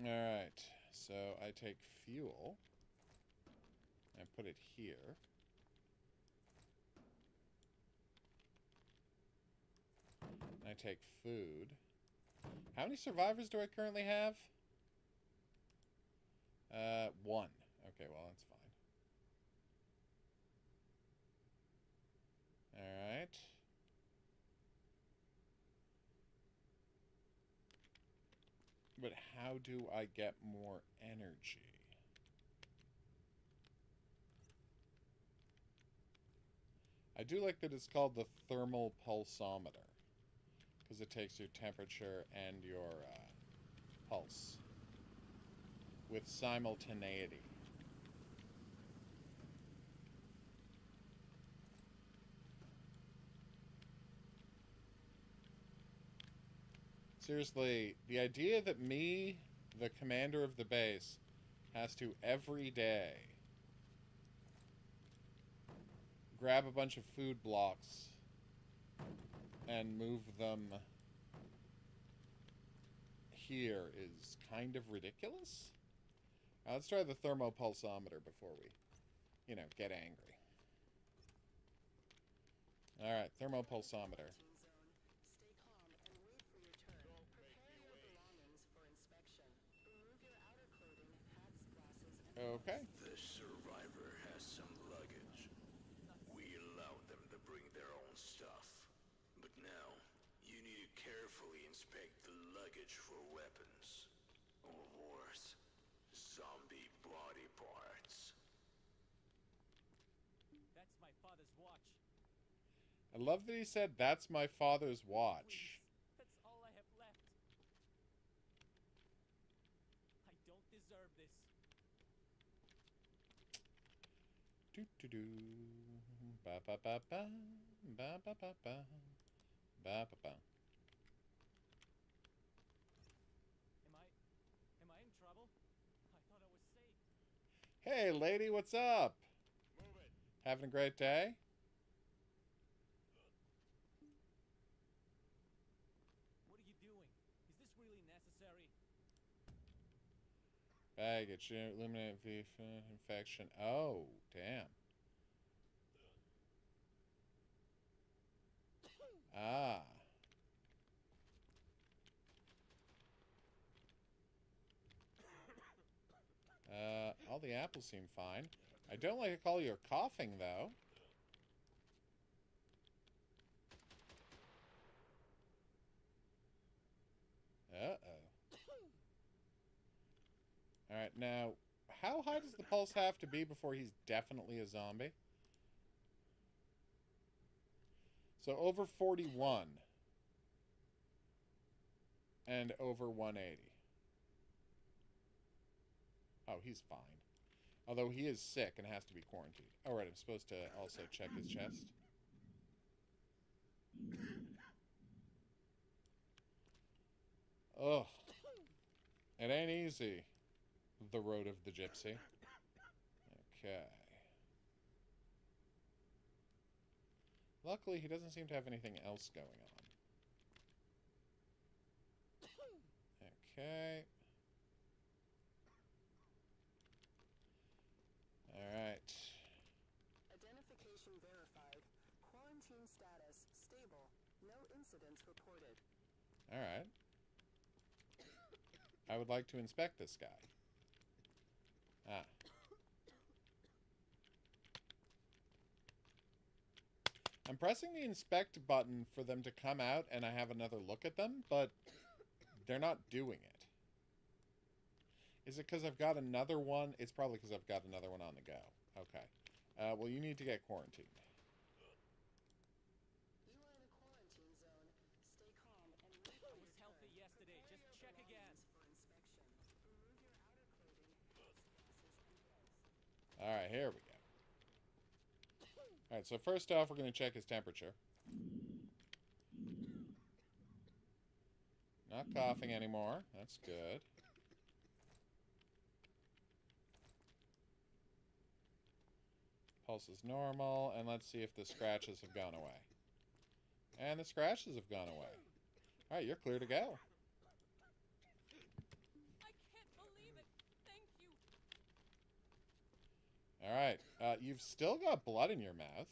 Alright, so I take fuel and put it here. I take food. How many survivors do I currently have? 1. Okay, well, that's fine. Alright. But how do I get more energy? I do like that it's called the thermal pulsometer, because it takes your temperature and your pulse with simultaneity. Seriously, the idea that me, the commander of the base, has to every day grab a bunch of food blocks and move them here is kind of ridiculous. Now, let's try the thermopulsometer before we, get angry. Alright, thermopulsometer. Stay calm and wait for your turn. Prepare your belongings for inspection. Remove your outer clothing, hats, glasses, and Okay. The survivor has some luggage. We allowed them to bring their own stuff. But now, you need to carefully inspect the luggage for weapons. Or worse, zombie body parts. That's my father's watch. I love that he said, "That's my father's watch." Please, that's all I have left. I don't deserve this. Do do do. Ba ba ba ba. Ba ba ba ba. Ba ba ba. Am I in trouble? I thought I was safe. Hey, lady, what's up? Having a great day? What are you doing? Is this really necessary? Baggage, eliminate the infection. Oh, damn. Ah. All the apples seem fine. I don't like to call you coughing, though. Uh-oh. Alright, now, how high does the pulse have to be before he's definitely a zombie? So over 41. And over 180. Oh, he's fine. Although he is sick and has to be quarantined. Oh, right, I'm supposed to also check his chest. Ugh. It ain't easy. The road of the gypsy. Okay. Luckily, he doesn't seem to have anything else going on. Okay. Alright. status stable. No incidents reported. All right. I would like to inspect this guy. Ah. I'm pressing the inspect button for them to come out and I have another look at them, but they're not doing it. Is it because I've got another one? It's probably because I've got another one on the go. Okay. Well, you need to get quarantined. You are in a quarantine zone. Stay calm and wait for I your was healthy turn. yesterday. Prepare Just your check again. belongings for inspection. Remove your outer clothing, hats, glasses, and gloves. All right, here we go. All right, so first off, we're going to check his temperature. Not coughing anymore. That's good. Pulse is normal, and let's see if the scratches have gone away. And the scratches have gone away. All right, you're clear to go. I can't believe it. Thank you. All right, you've still got blood in your mouth.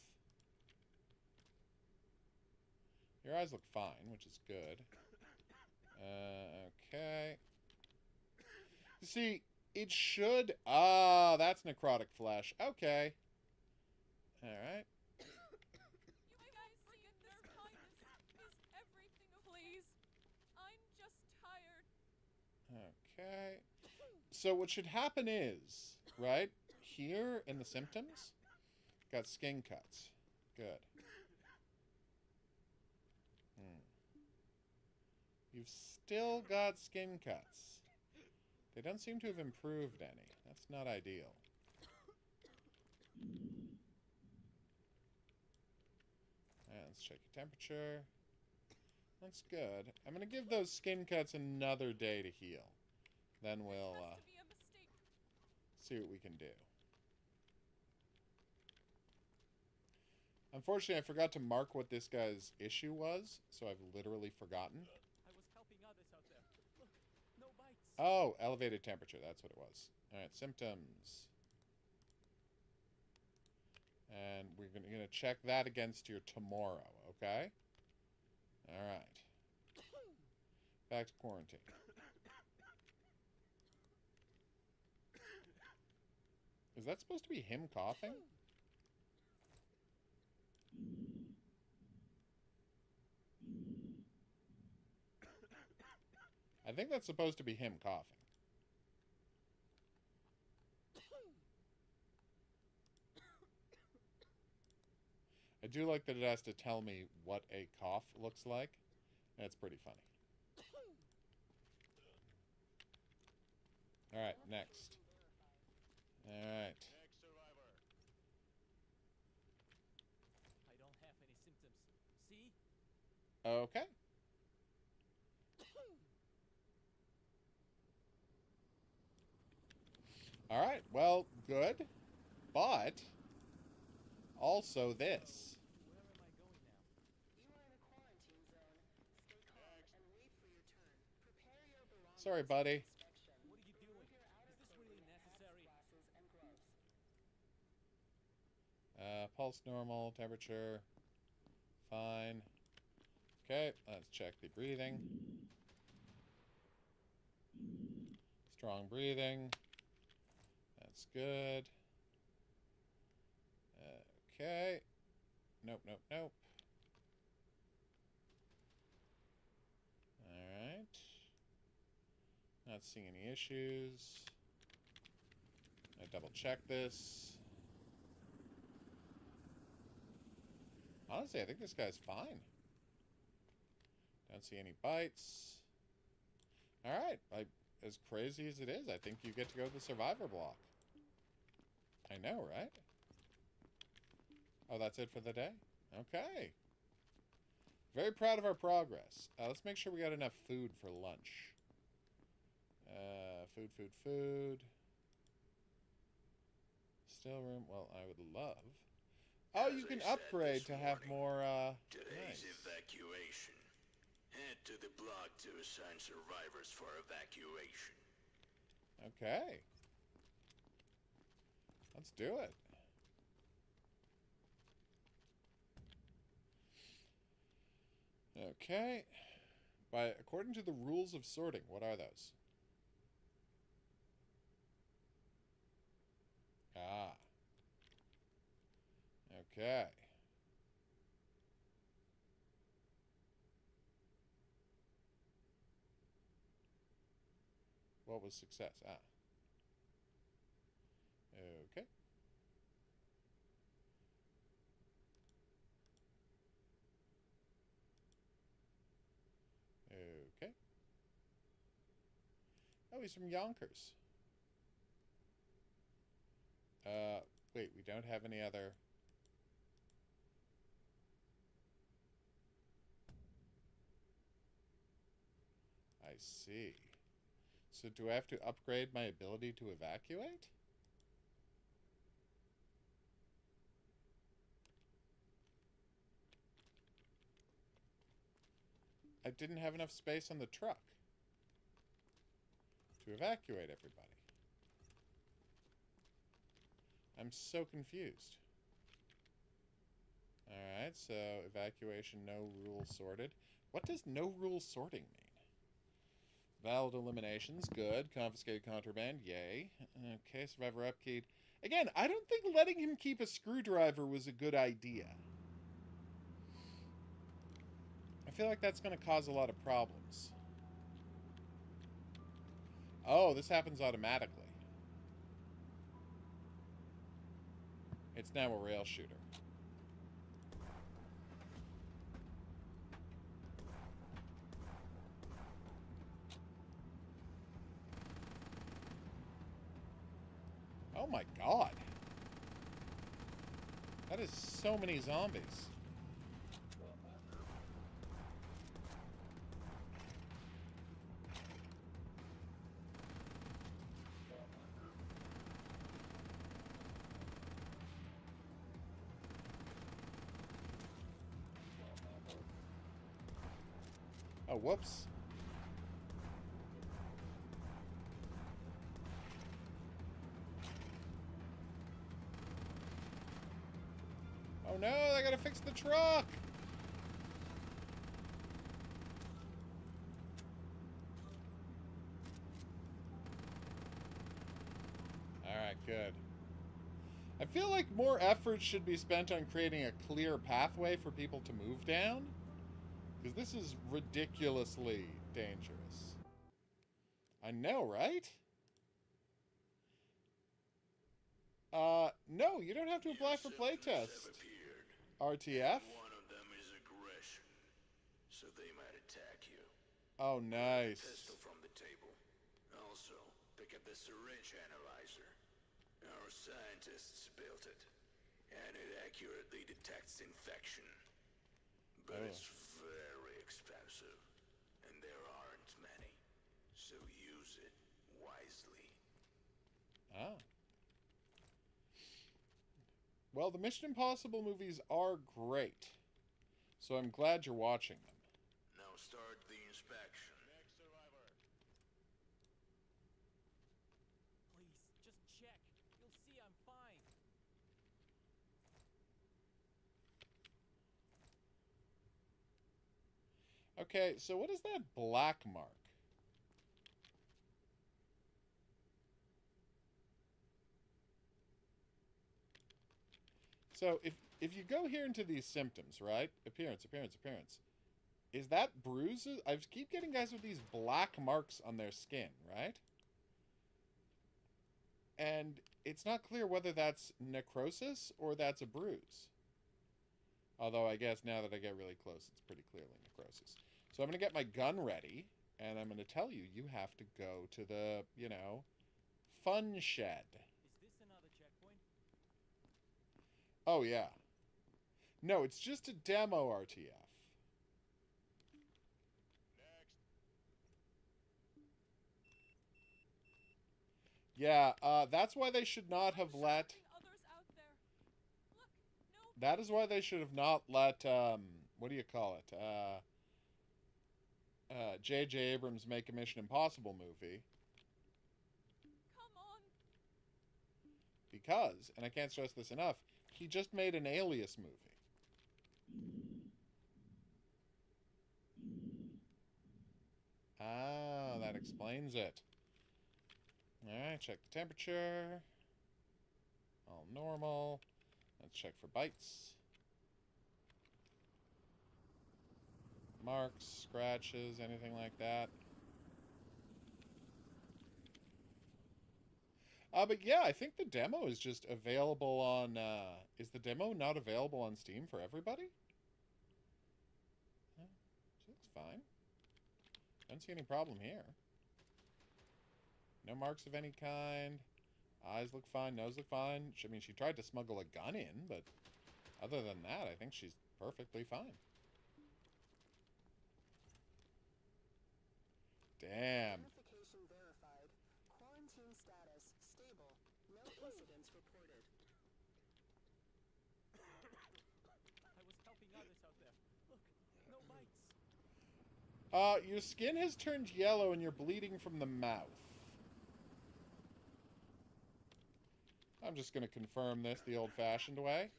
Your eyes look fine, which is good. Okay. See, it should... Ah, that's necrotic flesh. Okay. All right. You guys see it. This kindness is everything. Please. I'm just tired. Okay. So what should happen is, right, here in the symptoms, got skin cuts. Good. You've still got skin cuts. They don't seem to have improved any. That's not ideal. Alright, let's check your temperature. That's good. I'm going to give those skin cuts another day to heal. Then we'll This has to be a mistake. see what we can do. Unfortunately, I forgot to mark what this guy's issue was, so I've literally forgotten. I was helping others out there. Look, no bites. Oh, elevated temperature. That's what it was. All right, symptoms. And we're going to check that against your tomorrow, okay? All right. Back to quarantine. Is that supposed to be him coughing? I think that's supposed to be him coughing. I do like that it has to tell me what a cough looks like. That's pretty funny. Alright, next. Alright. Next survivor. I don't have any symptoms. See? Okay. Alright, well, good. But also this. Where am I going now? You are in a quarantine zone. Stay calm and wait for your turn. Prepare your belongings Sorry, buddy. for inspection. What are you doing? Remove your outer Is this clothing, really necessary? hats, glasses, and gloves. Pulse normal, temperature fine. Okay, let's check the breathing. Strong breathing. That's good. Okay. Nope, nope, nope. Alright. Not seeing any issues. I double check this. Honestly, I think this guy's fine. Don't see any bites. Alright, as crazy as it is, I think you get to go to the survivor block. I know, right? Oh, that's it for the day? Okay. Very proud of our progress. Let's make sure we got enough food for lunch. Food. Still room. Well, I would love. Oh, you As can I said upgrade this to have morning, more, Today's nice. evacuation. Head to the block to assign survivors for evacuation. Okay. Let's do it. Okay. According to the rules of sorting, what are those? Ah. Okay. What was success? Ah. Okay. Okay. Oh, he's from Yonkers. Wait, we don't have any other... I see. So do I have to upgrade my ability to evacuate? I didn't have enough space on the truck to evacuate everybody. I'm so confused. Alright, so evacuation, no rule sorted. What does no rule sorting mean? Valid eliminations, good. Confiscated contraband, yay. Okay, survivor upkeyed. Again, I don't think letting him keep a screwdriver was a good idea. I feel like that's going to cause a lot of problems. Oh, this happens automatically. It's now a rail shooter. Oh my god. That is so many zombies. Oh, whoops. Oh no, I gotta fix the truck! Alright, good. I feel like more effort should be spent on creating a clear pathway for people to move down. Because this is ridiculously dangerous. I know, right? No, you don't have to apply for playtest. RTF? One of them is aggression, so they might attack you. Oh, nice. Pistol from the table. Also, pick up the syringe analyzer. Our scientists built it, and it accurately detects infection. But it's very expensive, and there aren't many. So use it wisely. Ah. Well, the Mission Impossible movies are great, so I'm glad you're watching them. Now start the inspection. Next survivor. Please, just check. You'll see I'm fine. Okay, so what is that black mark? So if you go here into these symptoms, right? Appearance. Is that bruises? I keep getting guys with these black marks on their skin, right? And it's not clear whether that's necrosis or that's a bruise. Although I guess now that I get really close, it's pretty clearly necrosis. So I'm going to get my gun ready, and I'm going to tell you, you have to go to the, fun shed. Is this another checkpoint? Oh, yeah. No, it's just a demo RTF. Yeah, that's why they should not have let... Others out there. Look, no. That is why they should have not let, what do you call it? J.J. Abrams make a Mission Impossible movie. Come on. Because, and I can't stress this enough, he just made an Alias movie. Ah, that explains it. Alright, check the temperature. All normal. Let's check for bites. Marks, scratches, anything like that. But yeah, I think the demo is just available on, is the demo not available on Steam for everybody? She looks fine. Don't see any problem here. No marks of any kind. Eyes look fine, nose look fine. I mean, she tried to smuggle a gun in, but other than that, I think she's perfectly fine. Damn. Identification verified. Quarantine status stable. No incidents reported. I was helping others out there. Look, no bites. Your skin has turned yellow and you're bleeding from the mouth. I'm just going to confirm this the old-fashioned way.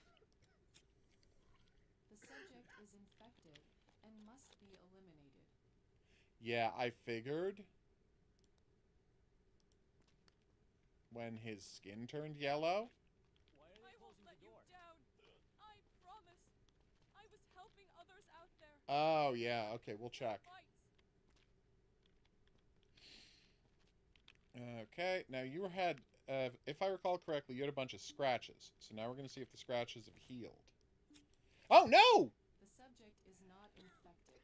The subject is infected and must be eliminated. Yeah, I figured. When his skin turned yellow. Why are I they won't closing let the you door? down. I promise. I was helping others out there. Oh, yeah. Okay, we'll check. Bites. Okay, now you had, if I recall correctly, you had a bunch of scratches. So now we're going to see if the scratches have healed. Oh, no! The subject is not infected.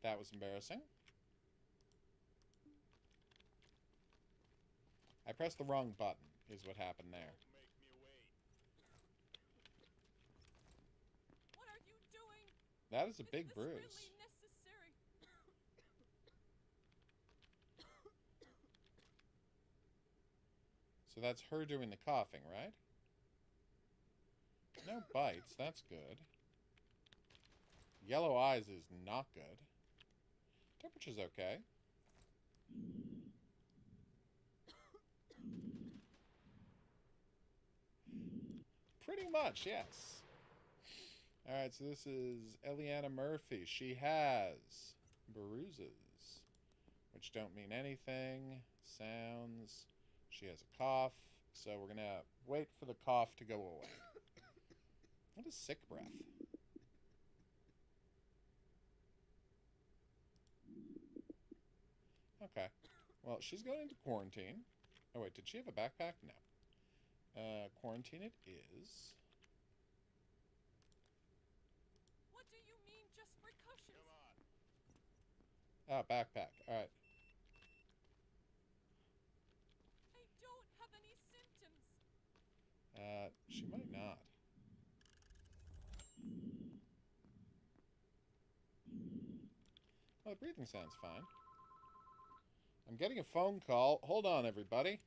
That was embarrassing. I pressed the wrong button, is what happened there. Make me wait. What are you doing? That is a Is big this bruise. really necessary? So that's her doing the coughing, right? No bites, that's good. Yellow eyes is not good. Temperature's okay. Pretty much, yes. Alright, so this is Eliana Murphy. She has bruises, which don't mean anything. Sounds. She has a cough, so we're going to wait for the cough to go away. What is sick breath? Okay. Well, she's going into quarantine. Oh, wait, did she have a backpack? No. Quarantine it is. What do you mean, just precautions? Ah, backpack. Alright. I don't have any symptoms. She might not. Oh, the breathing sounds fine. I'm getting a phone call. Hold on, everybody.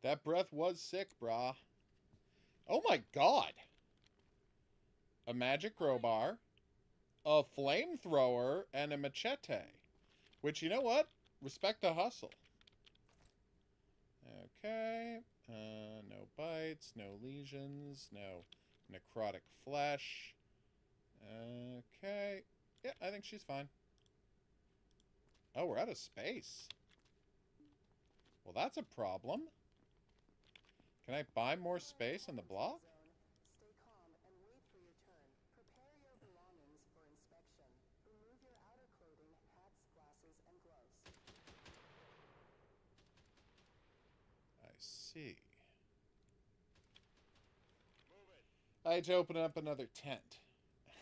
That breath was sick, brah. Oh my god! A magic crowbar, a flamethrower, and a machete. Which, you know what? Respect the hustle. Okay. No bites, no lesions, no necrotic flesh. Okay. Yeah, I think she's fine. Oh, we're out of space. Well, that's a problem. Can I buy more space on the block? Stay calm and wait for your turn. Prepare your belongings for inspection. Remove your outer clothing, hats, glasses, and gloves. I see. I had to open up another tent.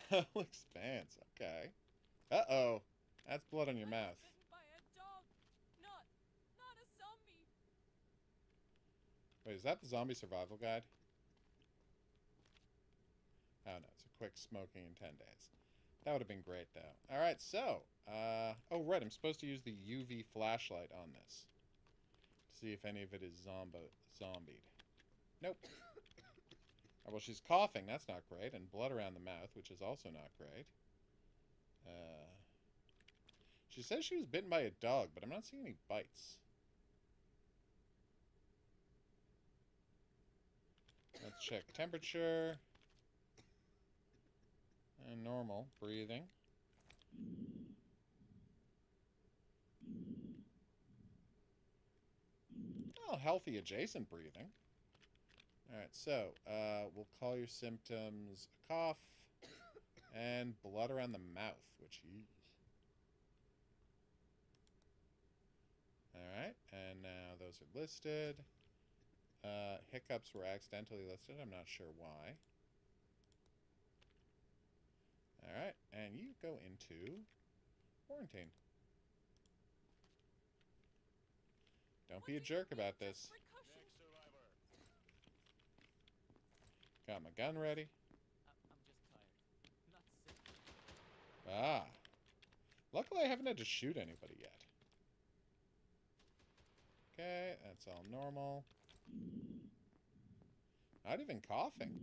Hell expanse. Okay. Uh-oh. That's blood on your I mouth. was bitten by a dog. Not a zombie. Wait, is that the zombie survival guide? Oh, no. It's a quick smoking in 10 days. That would have been great, though. All right, so. Oh, right. I'm supposed to use the UV flashlight on this. To see if any of it is zombied. Nope. Oh, well, she's coughing. That's not great. And blood around the mouth, which is also not great. She says she was bitten by a dog, but I'm not seeing any bites. Let's check temperature. And normal. Breathing. Oh, healthy adjacent breathing. Alright, so, we'll call your symptoms a cough and blood around the mouth, which Alright, and now those are listed. Hiccups were accidentally listed. I'm not sure why. Alright, and you go into quarantine. Don't be a jerk about this. Got my gun ready. I'm just tired. Not sick. Ah. Luckily I haven't had to shoot anybody yet. Okay, that's all normal. Not even coughing.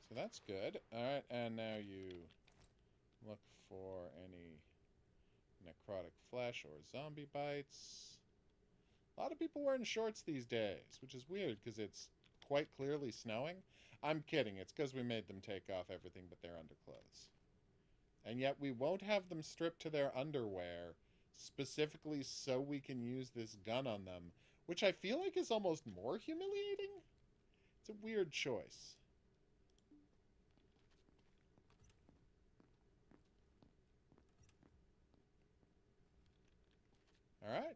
So that's good. Alright, and now you look for any necrotic flesh or zombie bites. A lot of people wearing shorts these days, which is weird because it's quite clearly snowing. I'm kidding. It's because we made them take off everything but their underclothes. And yet we won't have them stripped to their underwear specifically so we can use this gun on them, which I feel like is almost more humiliating. It's a weird choice. All right.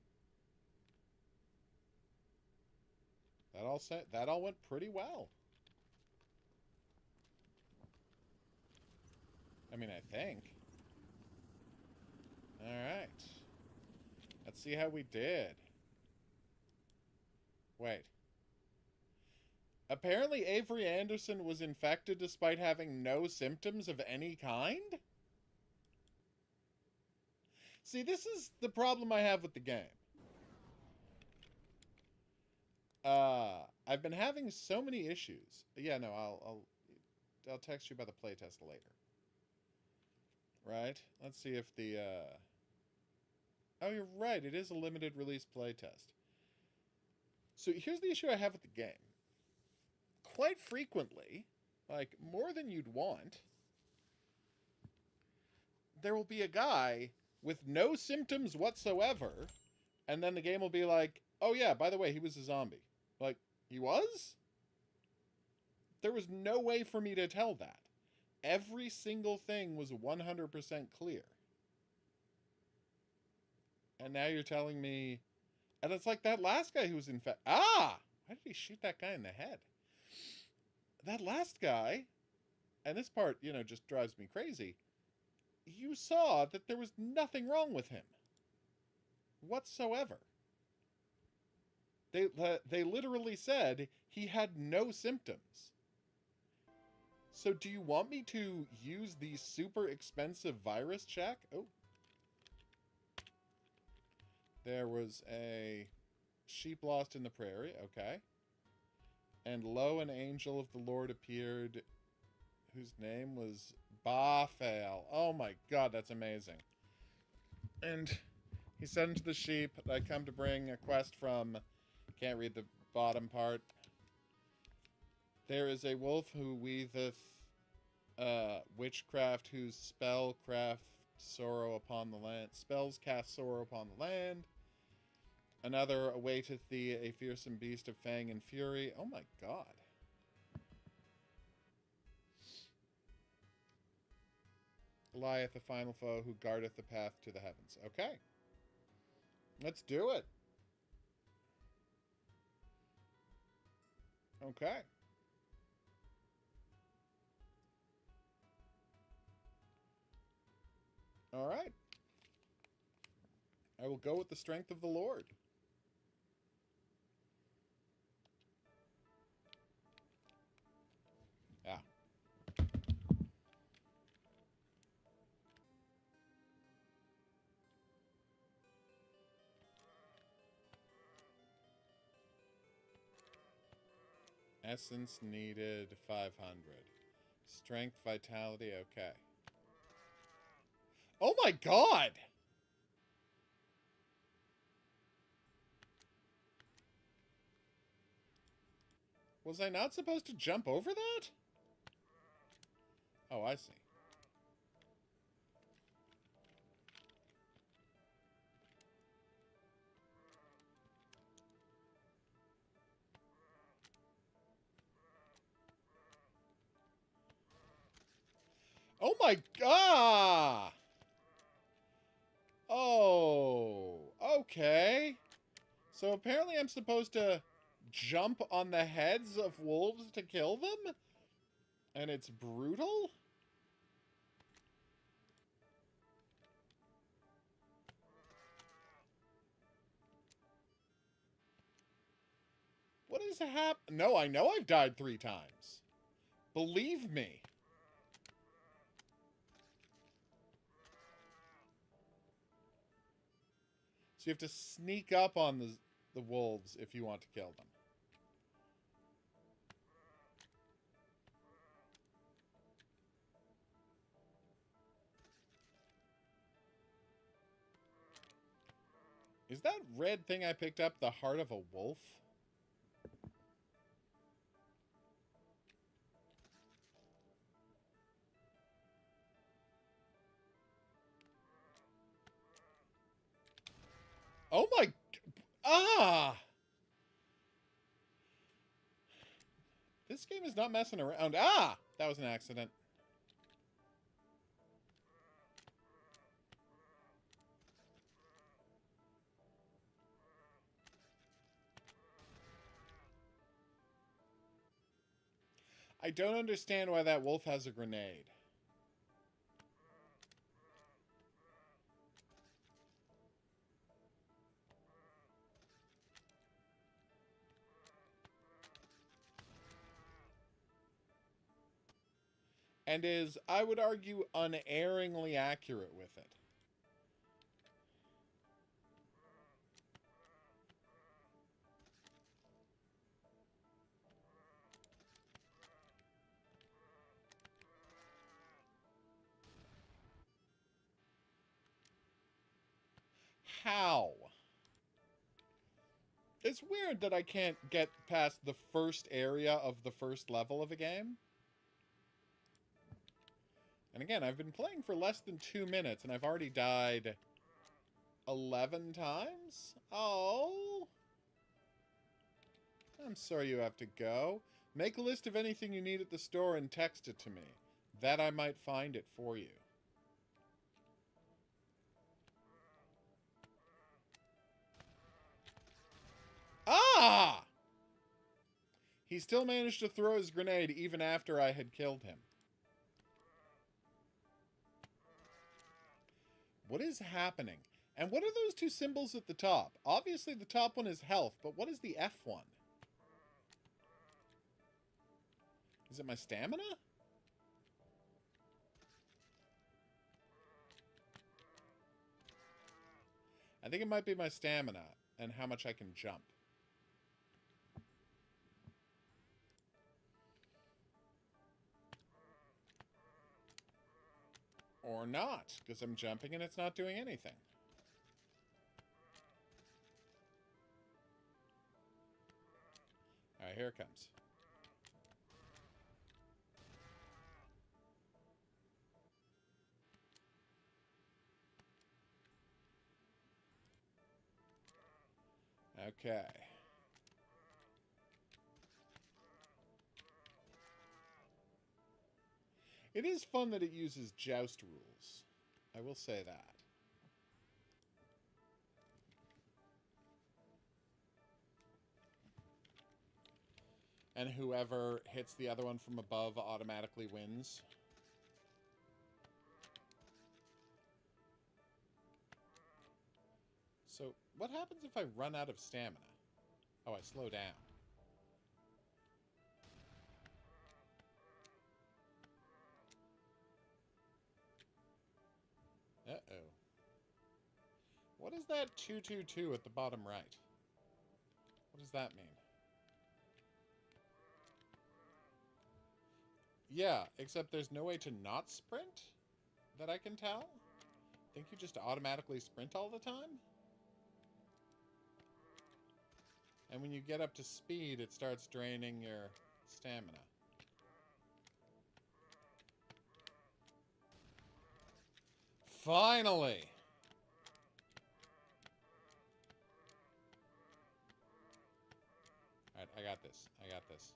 That all went pretty well. I mean, I think. All right. Let's see how we did. Wait. Apparently Avery Anderson was infected despite having no symptoms of any kind? See, this is the problem I have with the game. I've been having so many issues. Yeah, no, I'll text you about the playtest later. Right? Let's see if the Oh, you're right. It is a limited release playtest. So here's the issue I have with the game. Quite frequently, like more than you'd want, there will be a guy with no symptoms whatsoever, and then the game will be like, oh yeah, by the way, he was a zombie. Like, he was? There was no way for me to tell that. Every single thing was 100% clear. And now you're telling me... And it's like that last guy who was infected. Ah! Why did he shoot that guy in the head? That last guy, and this part, you know, just drives me crazy. You saw that there was nothing wrong with him. Whatsoever. They literally said he had no symptoms. So do you want me to use the super expensive virus check? Oh. There was a sheep lost in the prairie. Okay. And lo, an angel of the Lord appeared, whose name was Baphael. Oh my god, that's amazing. And he said unto the sheep, I come to bring a quest from... Can't read the bottom part. There is a wolf who weaveth witchcraft, whose spell craft sorrow upon the land. Spells cast sorrow upon the land. Another awaiteth thee, a fearsome beast of fang and fury. Oh my god. Lieth the final foe who guardeth the path to the heavens. Okay. Let's do it. Okay. All right. I will go with the strength of the Lord. Essence needed 500. Strength, vitality, okay. Oh my god! Was I not supposed to jump over that? Oh, I see. Oh my god! Oh, okay. So apparently I'm supposed to jump on the heads of wolves to kill them? And it's brutal? What is happening? No, I know I've died 3 times. Believe me. So you have to sneak up on the wolves if you want to kill them. Is that red thing I picked up the heart of a wolf? Oh my... Ah! This game is not messing around. Ah! That was an accident. I don't understand why that wolf has a grenade. And is, I would argue, unerringly accurate with it. How? It's weird that I can't get past the first area of the first level of a game. And again, I've been playing for less than 2 minutes, and I've already died 11 times? Oh. I'm sorry you have to go. Make a list of anything you need at the store and text it to me. That I might find it for you. Ah! He still managed to throw his grenade even after I had killed him. What is happening? And what are those 2 symbols at the top? Obviously the top one is health, but what is the F one? Is it my stamina? I think it might be my stamina and how much I can jump. Or not, because I'm jumping and it's not doing anything. Alright, here it comes. Okay. It is fun that it uses joust rules. I will say that. And whoever hits the other one from above automatically wins. So, what happens if I run out of stamina? Oh, I slow down. Uh-oh. What is that 222 at the bottom right? What does that mean? Yeah, except there's no way to not sprint that I can tell. I think you just automatically sprint all the time. And when you get up to speed, it starts draining your stamina. Finally! Alright, I got this. I got this.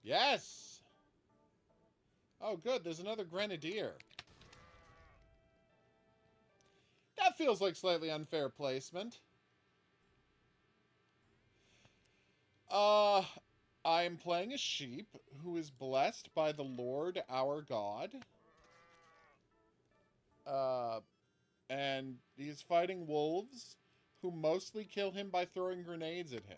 Yes! Oh, good. There's another grenadier. That feels like slightly unfair placement. I'm playing a sheep who is blessed by the Lord our God. And he's fighting wolves who mostly kill him by throwing grenades at him.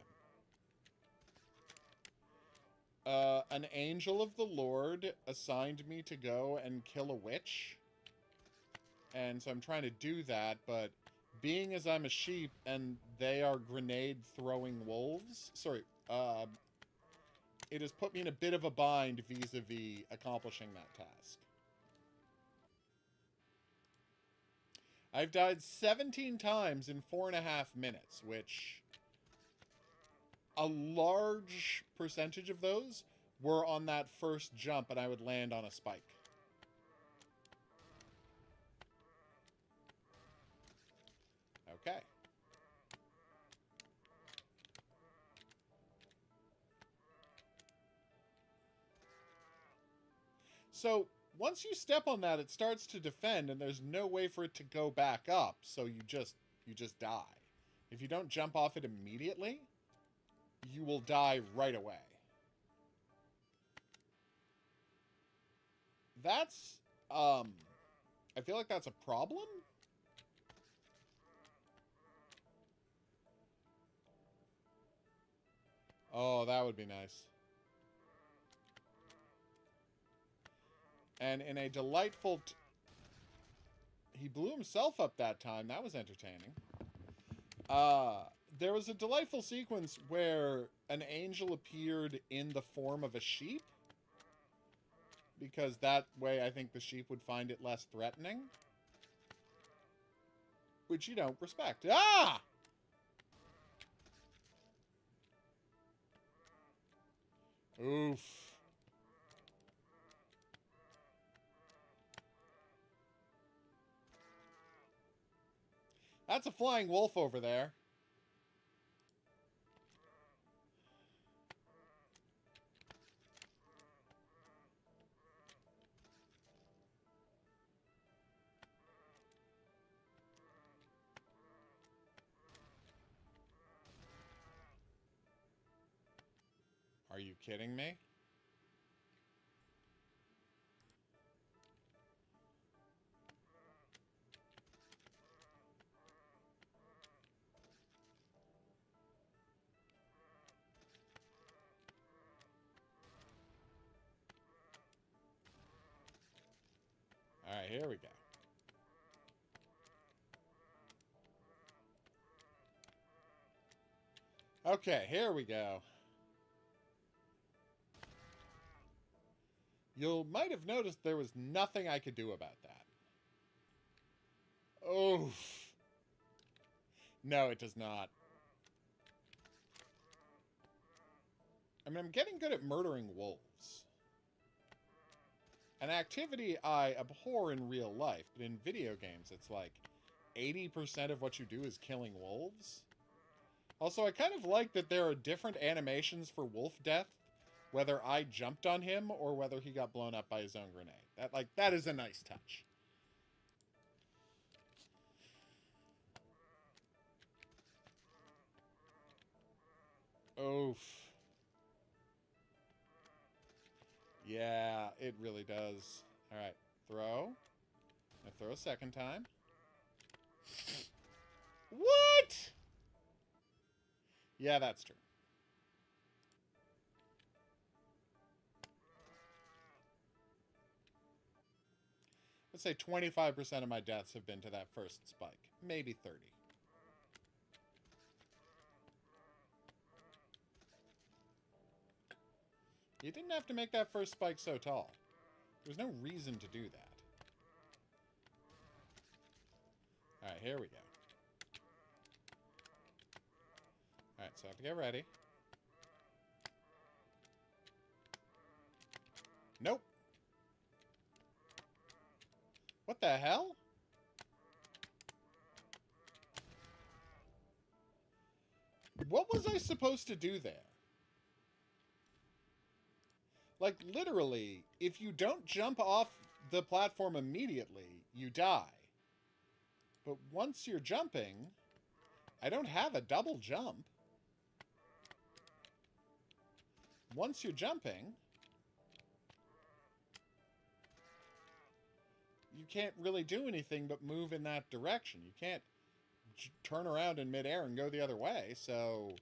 An angel of the Lord assigned me to go and kill a witch. And so I'm trying to do that, but being as I'm a sheep and they are grenade-throwing wolves... Sorry, it has put me in a bit of a bind vis-a-vis accomplishing that task. I've died 17 times in 4.5 minutes, which... a large percentage of those were on that first jump, and I would land on a spike. Okay. So, once you step on that, it starts to defend, and there's no way for it to go back up, so you just die. If you don't jump off it immediately, you will die right away. That's, I feel like that's a problem? Oh, that would be nice. And in a delightful... he blew himself up that time. That was entertaining. There was a delightful sequence where an angel appeared in the form of a sheep. Because that way I think the sheep would find it less threatening. Which you don't respect. Ah! Oof. That's a flying wolf over there. Are you kidding me? Alright, here we go. Okay, here we go. You might have noticed there was nothing I could do about that. Oof. No, it does not. I mean, I'm getting good at murdering wolves. An activity I abhor in real life, but in video games, it's like 80% of what you do is killing wolves. Also, I kind of like that there are different animations for wolf death, whether I jumped on him or whether he got blown up by his own grenade. That is a nice touch. Oof. Yeah, it really does. Alright, throw. I throw a second time. What? Yeah, that's true. Let's say 25% of my deaths have been to that first spike. Maybe 30. You didn't have to make that first spike so tall. There's no reason to do that. Alright, here we go. Alright, so I have to get ready. Nope. What the hell? What was I supposed to do there? Like, literally, if you don't jump off the platform immediately, you die. But once you're jumping, I don't have a double jump. Once you're jumping, you can't really do anything but move in that direction. You can't turn around in midair and go the other way, so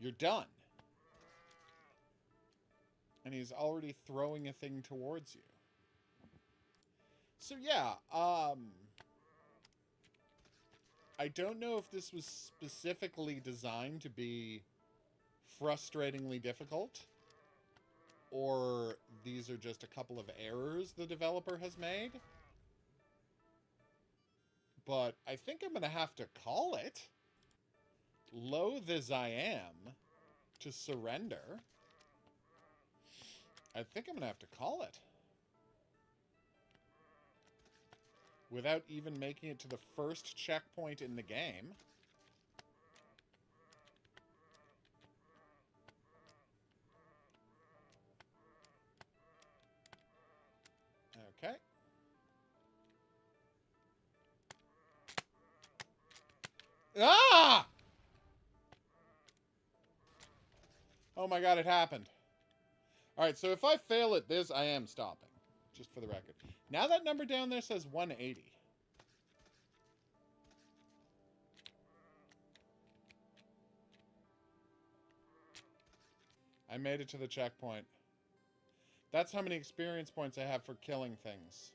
you're done. And he's already throwing a thing towards you. So yeah, I don't know if this was specifically designed to be frustratingly difficult, or these are just a couple of errors the developer has made. But I think I'm going to have to call it. Loath as I am to surrender, I think I'm going to have to call it. Without even making it to the first checkpoint in the game. Okay. Ah! Oh my god, it happened. Alright, so if I fail at this, I am stopping. Just for the record. Now that number down there says 180. I made it to the checkpoint. That's how many experience points I have for killing things.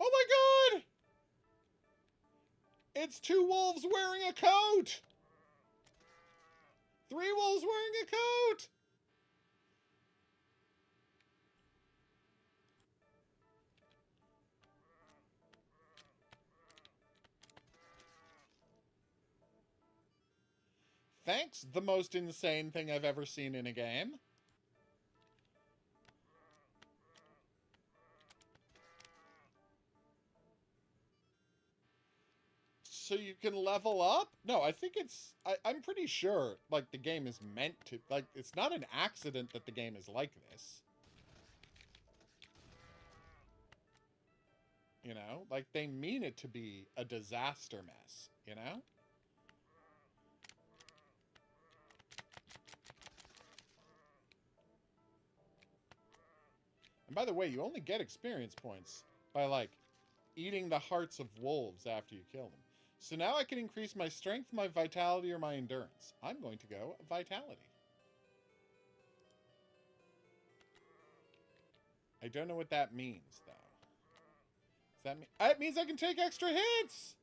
Oh my god! It's 2 wolves wearing a coat! 3 wolves wearing a coat! Thanks, the most insane thing I've ever seen in a game. So you can level up? No, I think it's... I'm pretty sure, like, the game is meant to... Like, it's not an accident that the game is like this. You know? Like, they mean it to be a disaster mess, you know? And by the way, you only get experience points by, like, eating the hearts of wolves after you kill them. So now I can increase my strength, my vitality, or my endurance. I'm going to go vitality. I don't know what that means, though. Does that mean... It means I can take extra hits!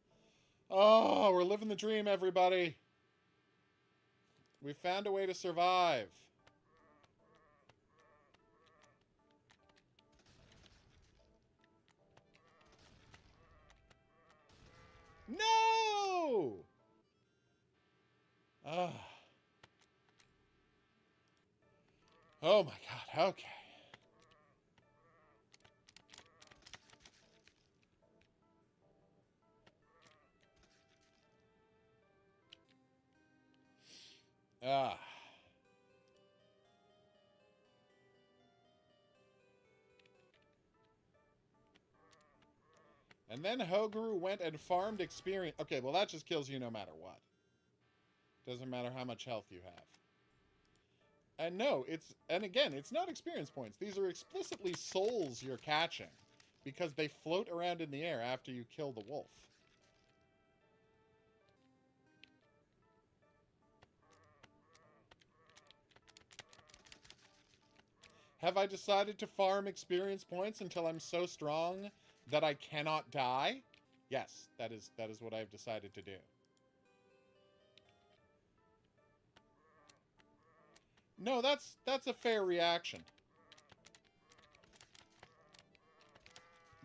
Oh, we're living the dream, everybody. We found a way to survive. No! Oh my god, okay. And then Hoguru went and farmed experience. Okay, well that just kills you no matter what. Doesn't matter how much health you have. And no, and again, it's not experience points. These are explicitly souls you're catching. Because they float around in the air after you kill the wolf. Have I decided to farm experience points until I'm so strong that I cannot die? Yes, that is what I've decided to do. No, that's a fair reaction.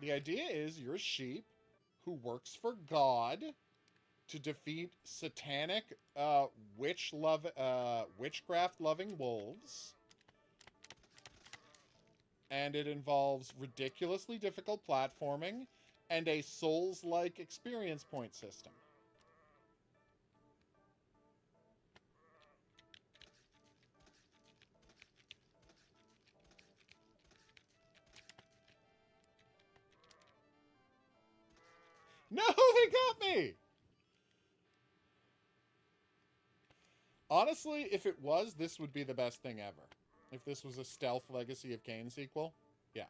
The idea is you're a sheep who works for God to defeat satanic witchcraft-loving wolves. And it involves ridiculously difficult platforming and a Souls-like experience point system. No, they got me! Honestly, if it was, this would be the best thing ever. If this was a stealth Legacy of Kain sequel, yeah.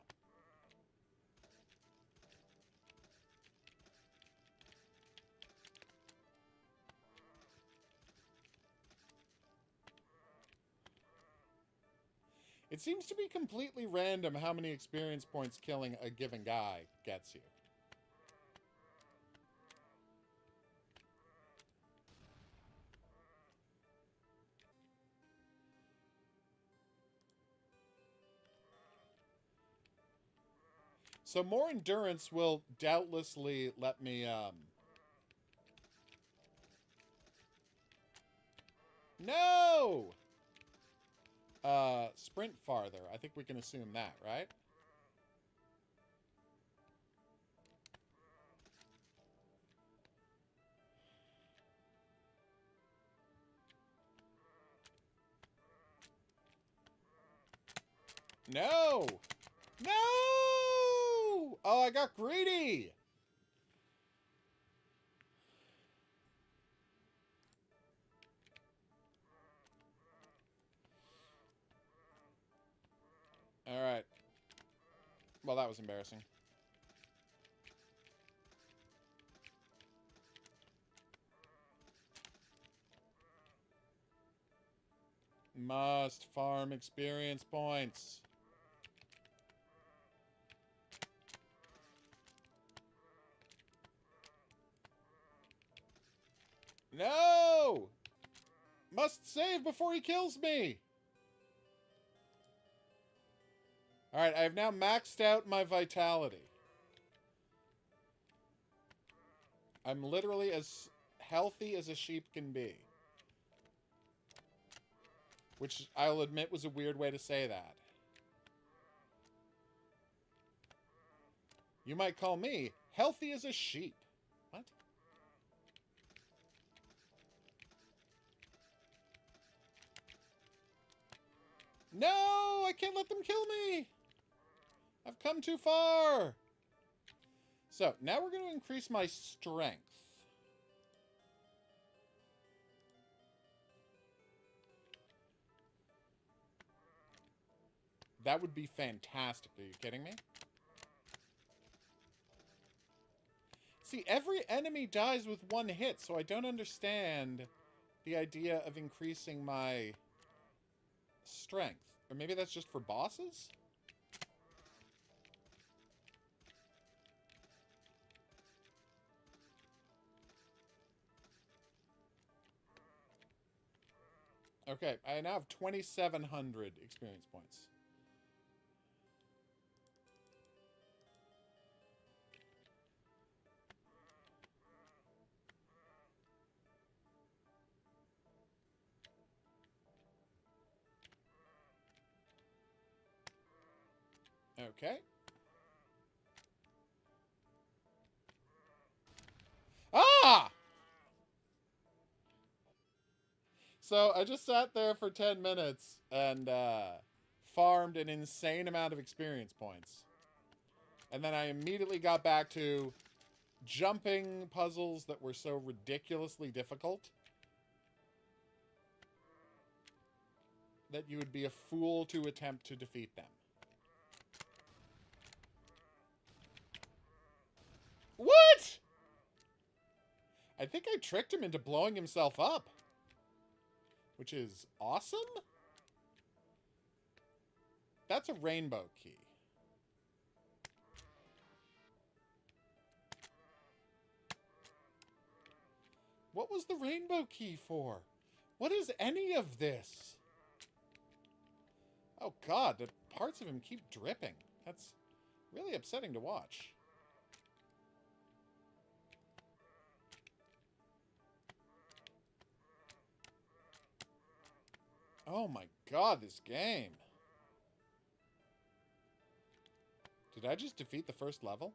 It seems to be completely random how many experience points killing a given guy gets you. So more endurance will doubtlessly let me, No! Sprint farther. I think we can assume that, right? No! No! Oh, I got greedy! Alright. Well, that was embarrassing. Must farm experience points. No! Must save before he kills me! Alright, I have now maxed out my vitality. I'm literally as healthy as a sheep can be. Which I'll admit was a weird way to say that. You might call me healthy as a sheep. What? No! I can't let them kill me! I've come too far! So, now we're going to increase my strength. That would be fantastic. Are you kidding me? See, every enemy dies with one hit, so I don't understand the idea of increasing my strength. Or maybe that's just for bosses? Okay, I now have 2,700 experience points. Okay. Ah! So I just sat there for 10 minutes and farmed an insane amount of experience points. And then I immediately got back to jumping puzzles that were so ridiculously difficult that you would be a fool to attempt to defeat them. What? I think I tricked him into blowing himself up. Which is awesome? That's a rainbow key. What was the rainbow key for? What is any of this? Oh god, the parts of him keep dripping. That's really upsetting to watch. Oh my god, this game. Did I just defeat the first level?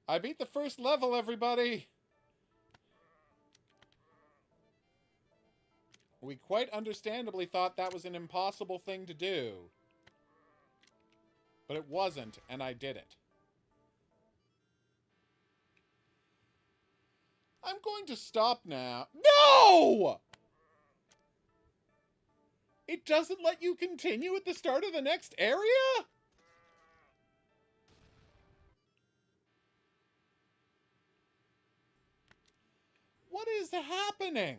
I beat the first level, everybody! We quite understandably thought that was an impossible thing to do. But it wasn't, and I did it. I'm going to stop now. No! It doesn't let you continue at the start of the next area? What is happening?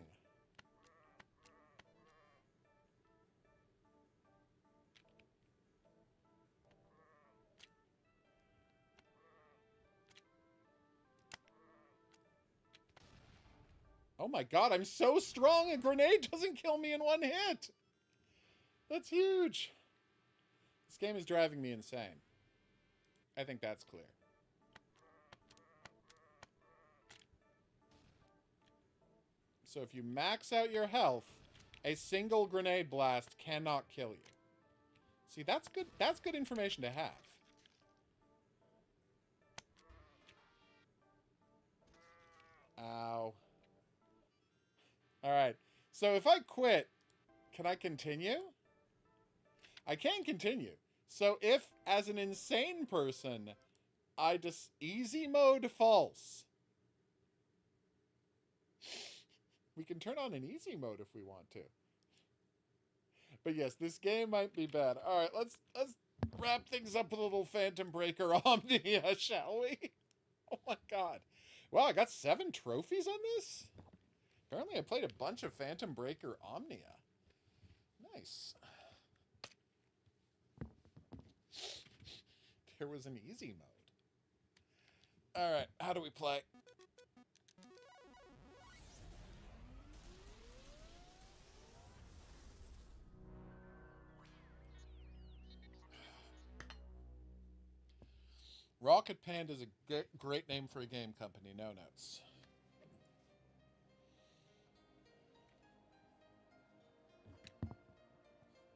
Oh my god, I'm so strong, a grenade doesn't kill me in one hit! That's huge! This game is driving me insane. I think that's clear. So if you max out your health, a single grenade blast cannot kill you. See, that's good. That's good information to have. Ow. Alright. So if I quit, can I continue? I can continue. So if, as an insane person, I just easy mode false, we can turn on an easy mode if we want to. But yes, this game might be bad. All right, let's wrap things up with a little Phantom Breaker Omnia, shall we? Oh my god. Wow, I got 7 trophies on this? Apparently I played a bunch of Phantom Breaker Omnia. Nice. There was an easy mode. All right, how do we play? Rocket Panda is a great name for a game company. No notes.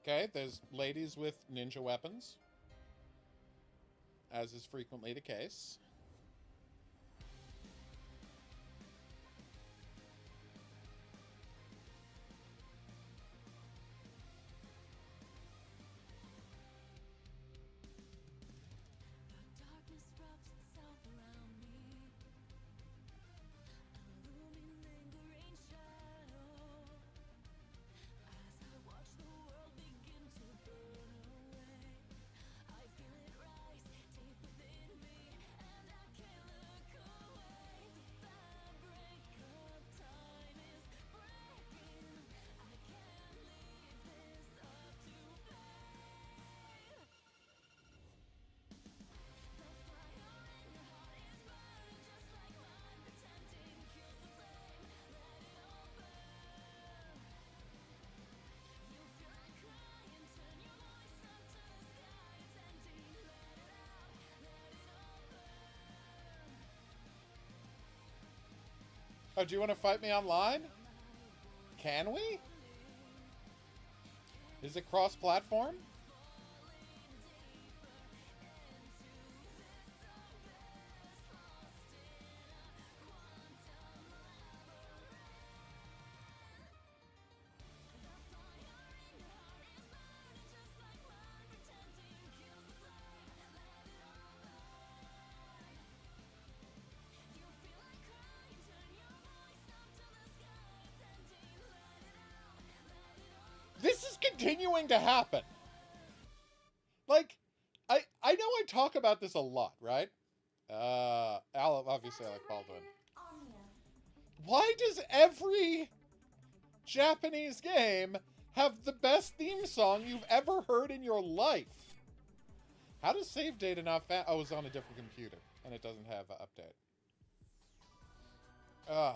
Okay, there's ladies with ninja weapons, as is frequently the case. Oh, do you want to fight me online? Can we? Is it cross-platform? This is continuing to happen. Like, I know I talk about this a lot, right? Obviously I like Baldwin. Why does every Japanese game have the best theme song you've ever heard in your life. How does save data not oh, it's on a different computer, and it doesn't have an update. Ugh.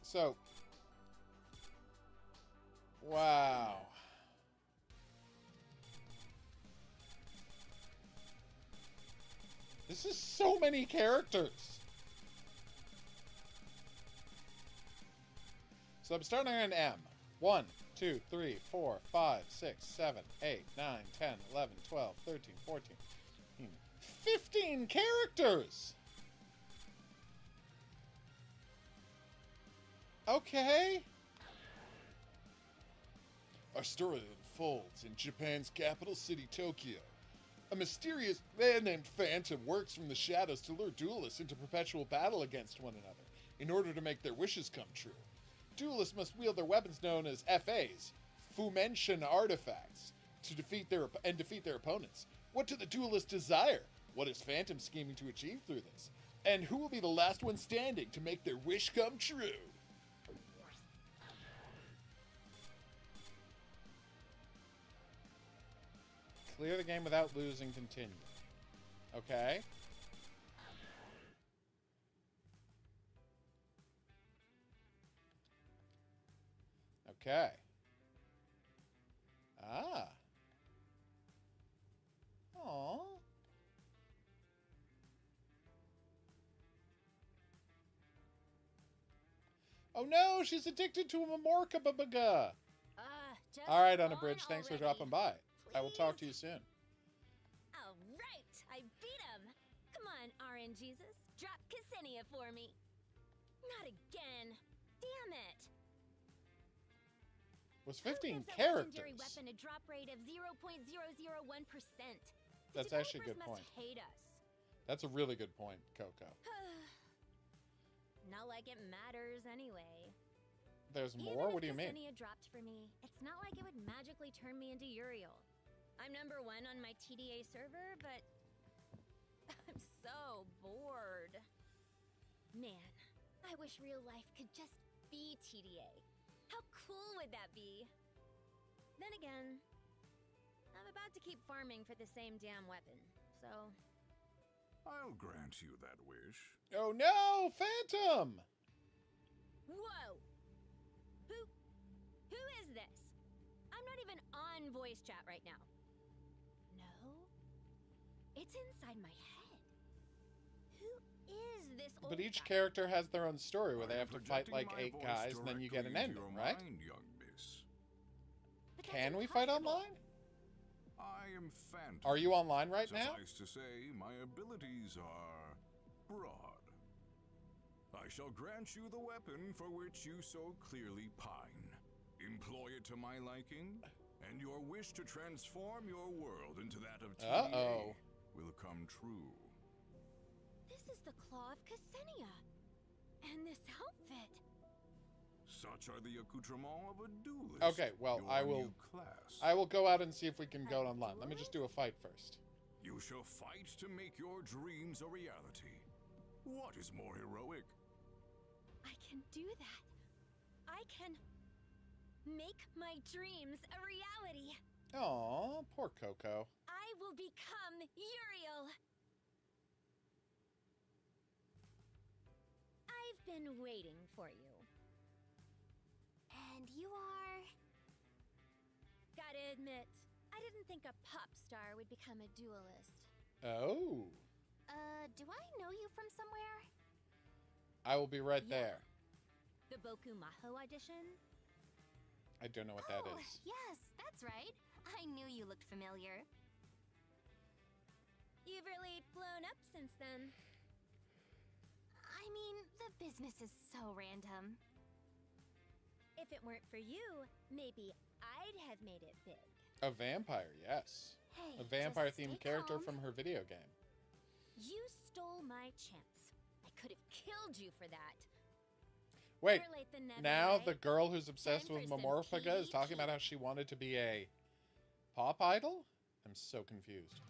So, wow. This is so many characters. So I'm starting on M. 1, 2, 3, 4, 5, 6, 7, 8, 9, 10, 11, 12, 13, 14, 15 characters! Okay. Our story unfolds in Japan's capital city, Tokyo. A mysterious man named Phantom works from the shadows to lure duelists into perpetual battle against one another in order to make their wishes come true. Duelists must wield their weapons known as FAs, Fumention artifacts, to defeat their opponents. What do the duelists desire? What is Phantom scheming to achieve through this? And who will be the last one standing to make their wish come true? Clear the game without losing, continue. Okay. Okay. Ah. Aww. Oh no, she's addicted to a Mamorkababaga. All right, Unabridged, thanks for dropping by. I will talk to you soon. All right, I beat him. Come on, RN Jesus, drop Ksenia for me. Not again. Damn it. Was 15 Who gives a characters. legendary weapon a drop rate of 0.001%? That's actually a good point. Must hate us. That's a really good point, Coco. Not like it matters anyway. There's more? What do you mean? Ksenia dropped for me, it's not like it would magically turn me into Uriel. I'm #1 on my TDA server, but I'm so bored. Man, I wish real life could just be TDA. How cool would that be? Then again, I'm about to keep farming for the same damn weapon, so... I'll grant you that wish. Oh no, Phantom! Whoa! Who is this? I'm not even on voice chat right now. No? It's inside my head. Who is this old But each guy? character has their own story where they I am have to fight projecting like my 8 voice guys and then you get an directly ending, into your right? mind, young miss. But that's Can we fight impossible. online? I am Phantom. Are you online right now? Suffice to say, my abilities are broad. I shall grant you the weapon for which you so clearly pine. Employ it to my liking, and your wish to transform your world into that of TDA will come true. This is the Claw of Ksenia. And this outfit. Such are the accoutrements of a duelist. Okay, well, your new class. I will go out and see if we can go A online. Let me just do a fight first. You shall fight to make your dreams a reality. What is more heroic? I can do that. I can make my dreams a reality. Aw, poor Coco. I will become Uriel. I've been waiting for you. And you are... Gotta admit, I didn't think a pop star would become a duelist. Oh. Do I know you from somewhere? I will be right Yeah. there. The Boku Maho audition? I don't know what that Oh, is. yes, that's right. I knew you looked familiar. You've really blown up since then. I mean, the business is so random. If it weren't for you, maybe I'd have made it big. A vampire, yes. Hey, A vampire-themed just stay character calm. from her video game. You stole my chance. I could have killed you for that. Wait, Better late than never, now right? the girl who's obsessed Time with for some Mamorphaga is talking about PvP. how she wanted to be a pop idol? I'm so confused.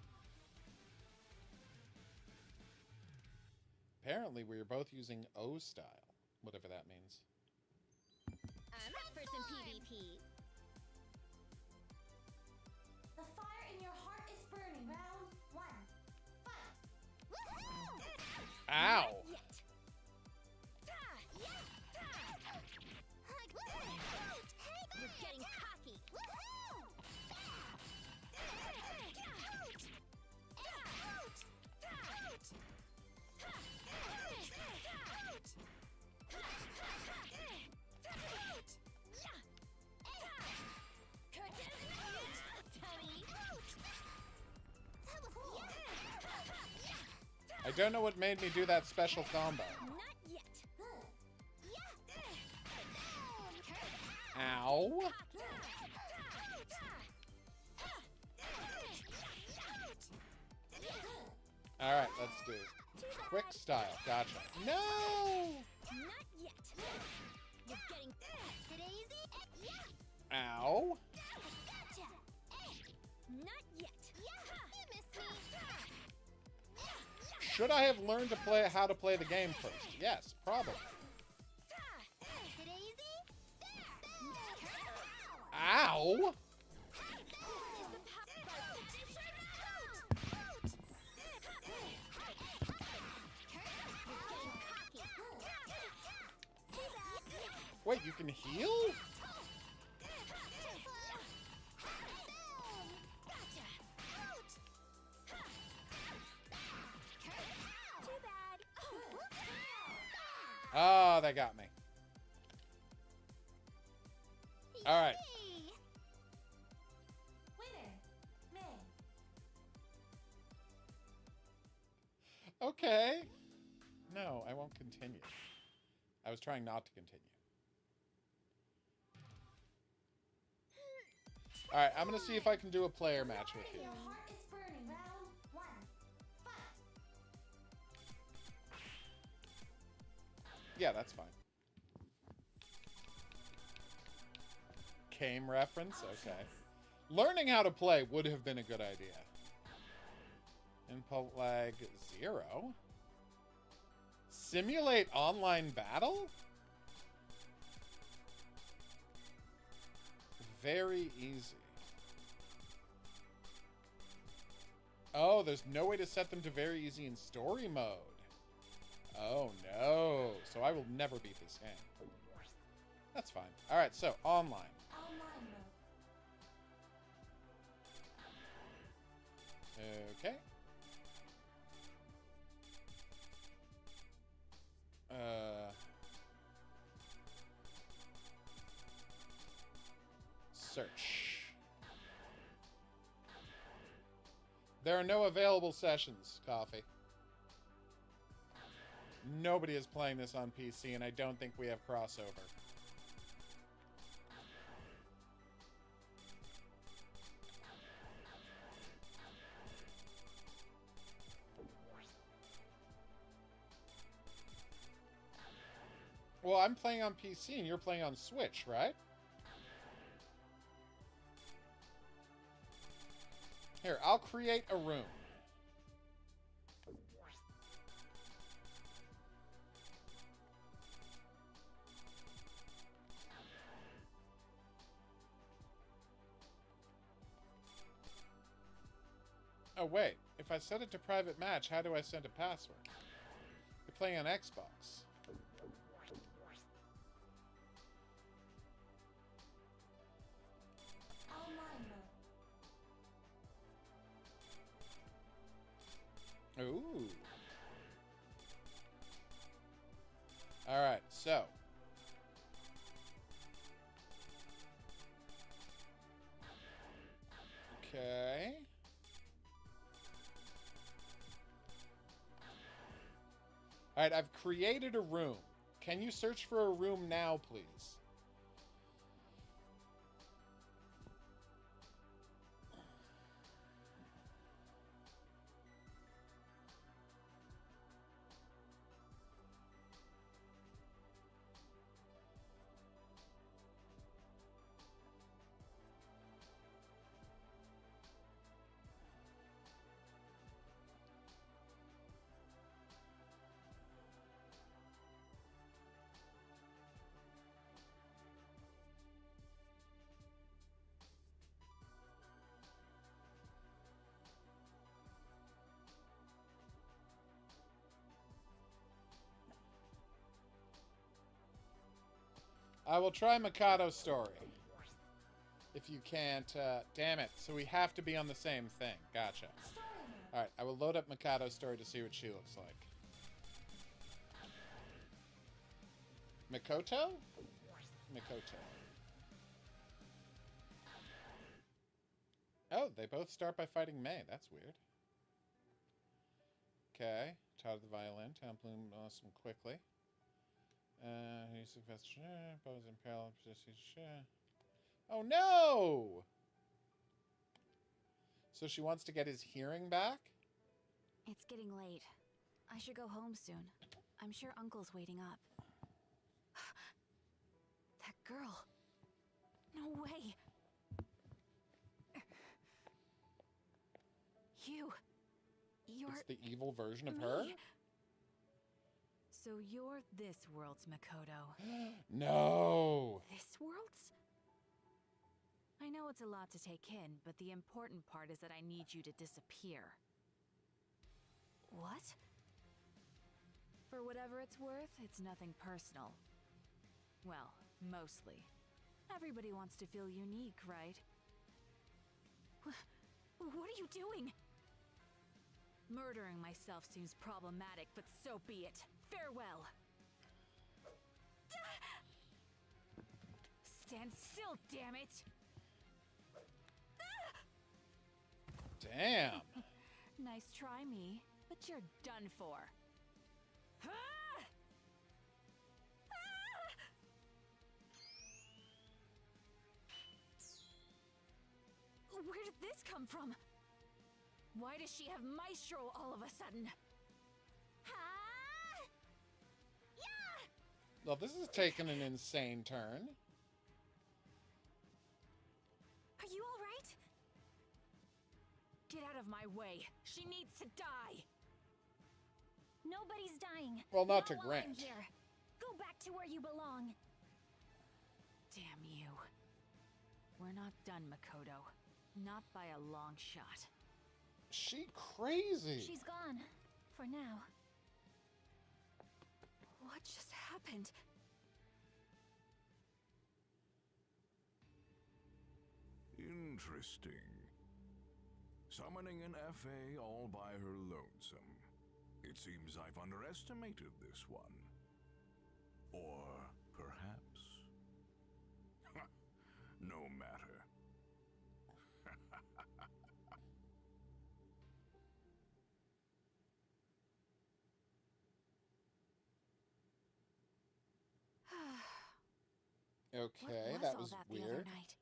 Apparently, we are both using O style, whatever that means. I'm up for some PvP. The fire in your heart is burning. Round 1. Fight! Woohoo! Ow! Not yet. You're getting cocky. I don't know what made me do that special combo. Not yet. Ow. Alright, let's do it. Quick style. Gotcha. No! Not yet. You're getting easy. Ow. Gotcha. Not yet. You missed me. Should I have learned to play how to play the game first? Yes, probably. Ow! Wait, you can heal? Oh, they got me. All right. Winner, May. Okay. No, I won't continue. I was trying not to continue. All right, I'm going to see if I can do a player match with you. Your heart is burning. Round 1. Fight! Yeah, that's fine. Game reference? Okay. Learning how to play would have been a good idea. Input lag 0. Simulate online battle? Very easy. Oh, there's no way to set them to very easy in story mode. Oh no. So I will never beat this game. That's fine. Alright, so online. Online mode. Okay. Search. There are no available sessions, Coffee. Nobody is playing this on PC, and I don't think we have crossover. Well, I'm playing on PC, and you're playing on Switch, right? Here, I'll create a room. Oh, wait. If I set it to private match, how do I send a password? You're playing on Xbox. Online mode. Ooh. Alright, so. Okay. Alright, I've created a room. Can you search for a room now, please? I will try Mikado's story. If you can't, damn it. So we have to be on the same thing. Gotcha. Alright, I will load up Mikado's story to see what she looks like. Mikoto? Mikoto. Oh, they both start by fighting May. That's weird. Okay. Taught the violin. Town Bloom awesome quickly. He's the bows in parallel positions. Oh no! So she wants to get his hearing back? It's getting late. I should go home soon. I'm sure Uncle's waiting up. That girl. No way. You're It's the evil version of me? her? So you're this world's Makoto. No! This world's? I know it's a lot to take in, but the important part is that I need you to disappear. What? For whatever it's worth, it's nothing personal. Well, mostly. Everybody wants to feel unique, right? What are you doing? Murdering myself seems problematic, but so be it. Farewell. Stand still, damn it! Damn. Nice try, me, but you're done for. Where did this come from? Why does she have Maestro all of a sudden? Well, this is taking an insane turn. Are you all right? Get out of my way. She needs to die. Nobody's dying. Well, not to while I'm Grant. here. Go back to where you belong. Damn you. We're not done, Makoto. Not by a long shot. She crazy. She's gone. For now. What just happened? Interesting. Summoning an FA all by her lonesome. It seems I've underestimated this one. Or perhaps... no matter. Okay, What that all was that the other weird. night?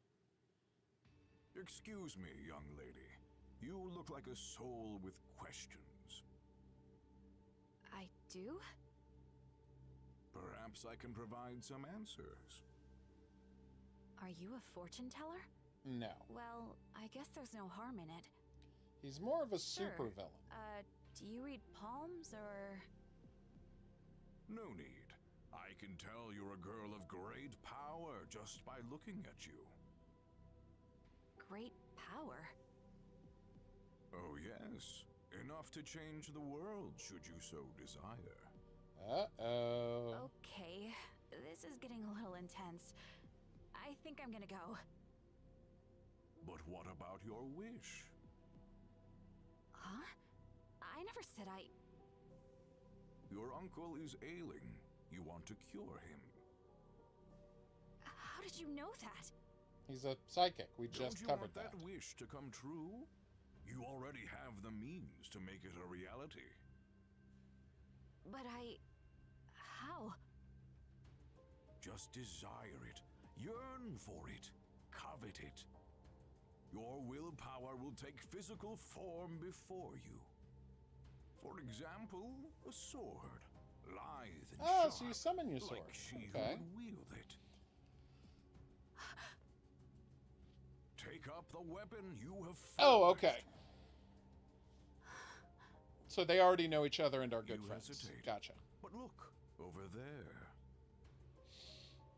Excuse me, young lady. You look like a soul with questions. I do? Perhaps I can provide some answers. Are you a fortune teller? No. Well, I guess there's no harm in it. He's more of a Sure. supervillain. Do you read palms, or...? No need. I can tell you're a girl of great power just by looking at you. Great power? Oh yes. Enough to change the world, should you so desire. Uh-oh. Okay, this is getting a little intense. I think I'm gonna go. But what about your wish? Huh? I never said I... Your uncle is ailing. You want to cure him. How did you know that? He's a psychic. We Don't just you covered want that wish to come true? You already have the means to make it a reality. But how? Just desire it. Yearn for it. Covet it. Your willpower will take physical form before you. For example, a sword. Lithe and Oh, sharp, so you summon your sword. like she Okay. who would wield it. Take up the weapon you have Oh, forged. okay. So they already know each other and are good You friends. hesitate. Gotcha. But look, over there.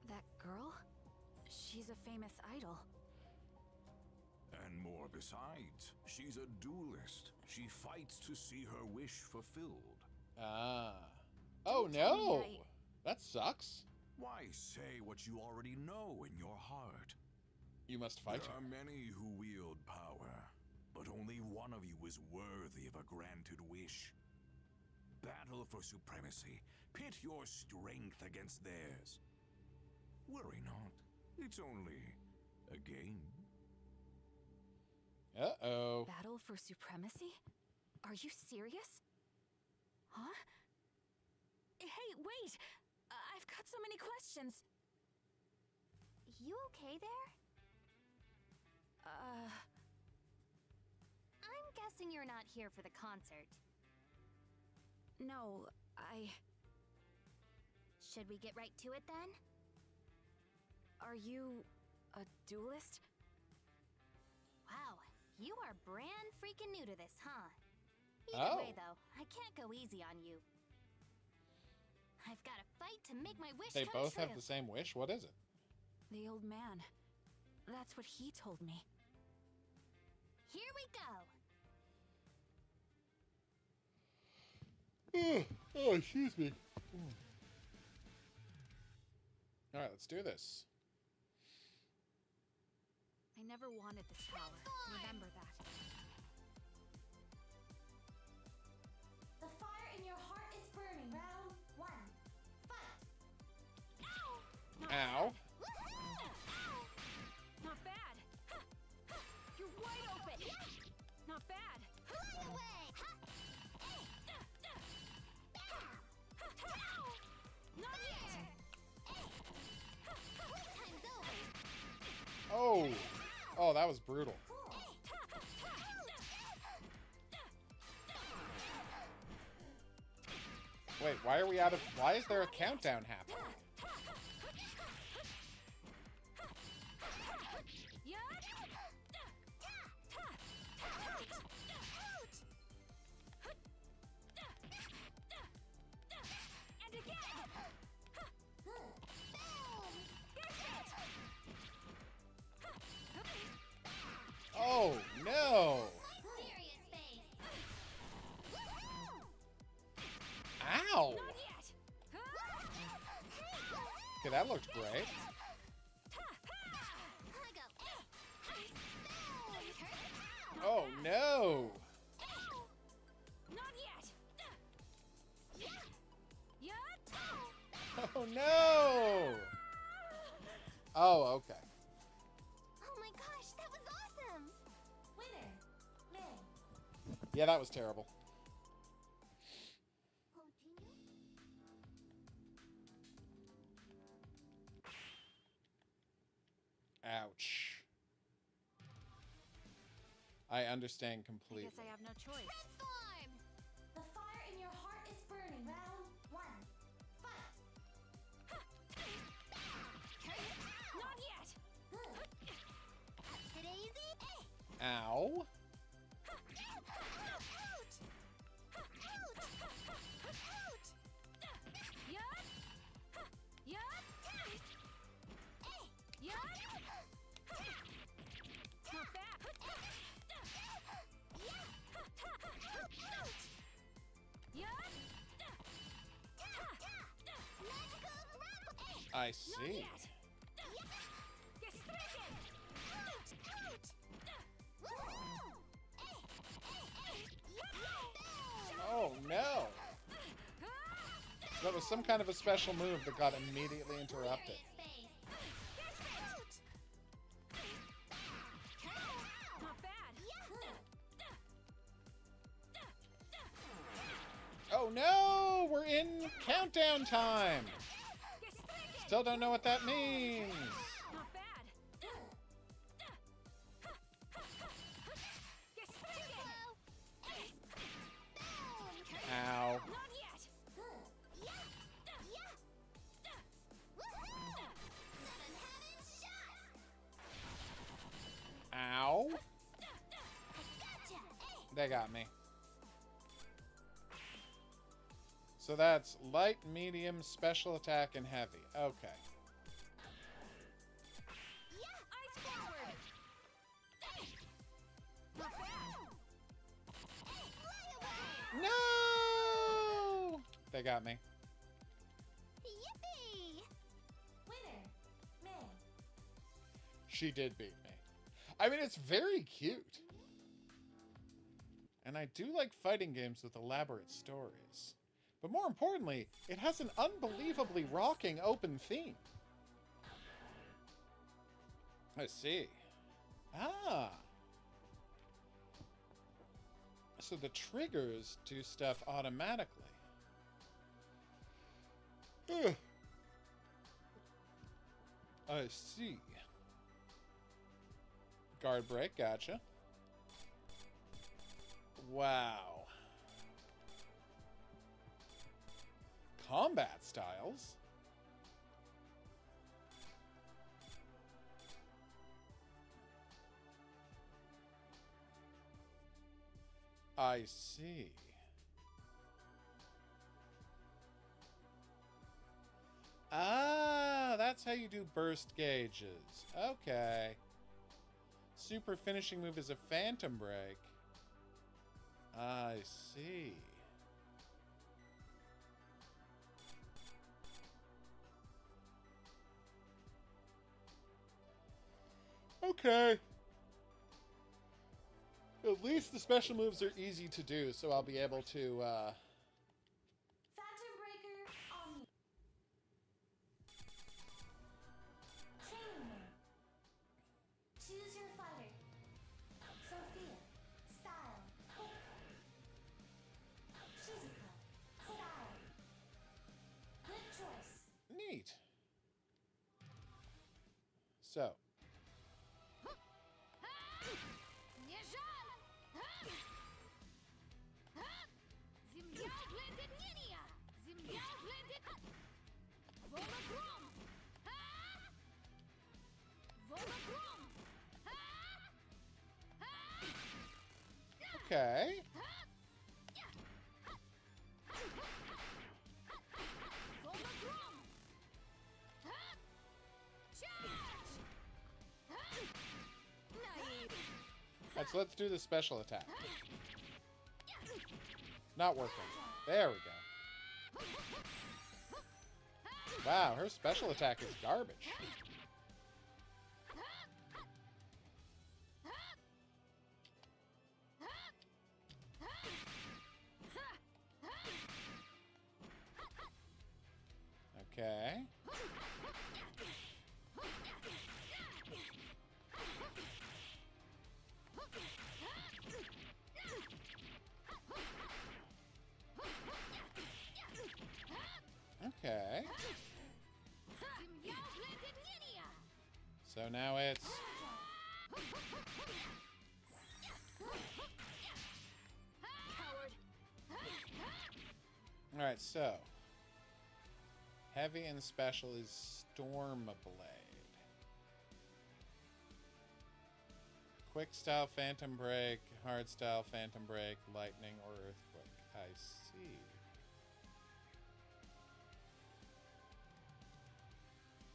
That girl? She's a famous idol. And more besides, she's a duelist. She fights to see her wish fulfilled. Ah. Oh, Don't tell me no. That sucks. Why say what you already know in your heart? You must fight There her. are many who wield power, but only one of you is worthy of a granted wish. Battle for supremacy. Pit your strength against theirs. Worry not. It's only a game. Uh-oh. Battle for supremacy? Are you serious? Huh? Hey, wait! I've got so many questions. You okay there? I'm guessing you're not here for the concert. No, Should we get right to it then? Are you a duelist? Wow, you are brand freaking new to this, huh? Oh. Either way, though, I can't go easy on you. I've got to fight to make my wish They come both true. have the same wish? What is it? The old man. That's what he told me. Here we go. Oh, excuse me. All right, let's do this. I never wanted this power. Remember that. The fire in your heart is burning. Round 1. Fight. Ow. Not bad. You're wide open. Not bad. Not yet. Oh. Oh, that was brutal. Wait, why are we out of... Why is there a countdown happening? And again. Oh, no. Serious face. Ow. Not yet. Okay, that looked great. Oh, no. Not yet. Oh, no. Oh, okay. Oh my gosh, that was awesome! Winner. May. Yeah, that was terrible. Ouch. I understand I completely. guess I have no choice. Transform! The fire in your heart is burning. Round 1. Fight. Not yet. Daisy? Ow. Not bad. I see. Oh, no. That was some kind of a special move that got immediately interrupted. Not bad. Oh, no. We're in countdown time. Still don't know what that means. Not bad. Ow. Not yet. Ow. They got me. So that's light, medium, special attack, and heavy. Okay. Ice forward. Not bad. No! They got me. Yippee! She did beat me. I mean, it's very cute. And I do like fighting games with elaborate stories. But more importantly, it has an unbelievably rocking open theme. I see. Ah. So the triggers do stuff automatically. Ugh. I see. Guard break, gotcha. Wow. Combat styles? I see. Ah, that's how you do burst gauges. Okay. Super finishing move is a phantom break. I see. Okay. At least the special moves are easy to do, so I'll be able to, Phantom Breaker on you. Training mode. Choose your fighter. Sophia. Style. Shizuka. Style. Good choice. Neat. So. Okay. Let's do the special attack. It's not working. There we go. Wow, her special attack is garbage. Okay. Okay. So now it's... Alright, so... Heavy and special is Storm Blade. Quick style Phantom Break, hard style Phantom Break, Lightning, or Earthquake. I see.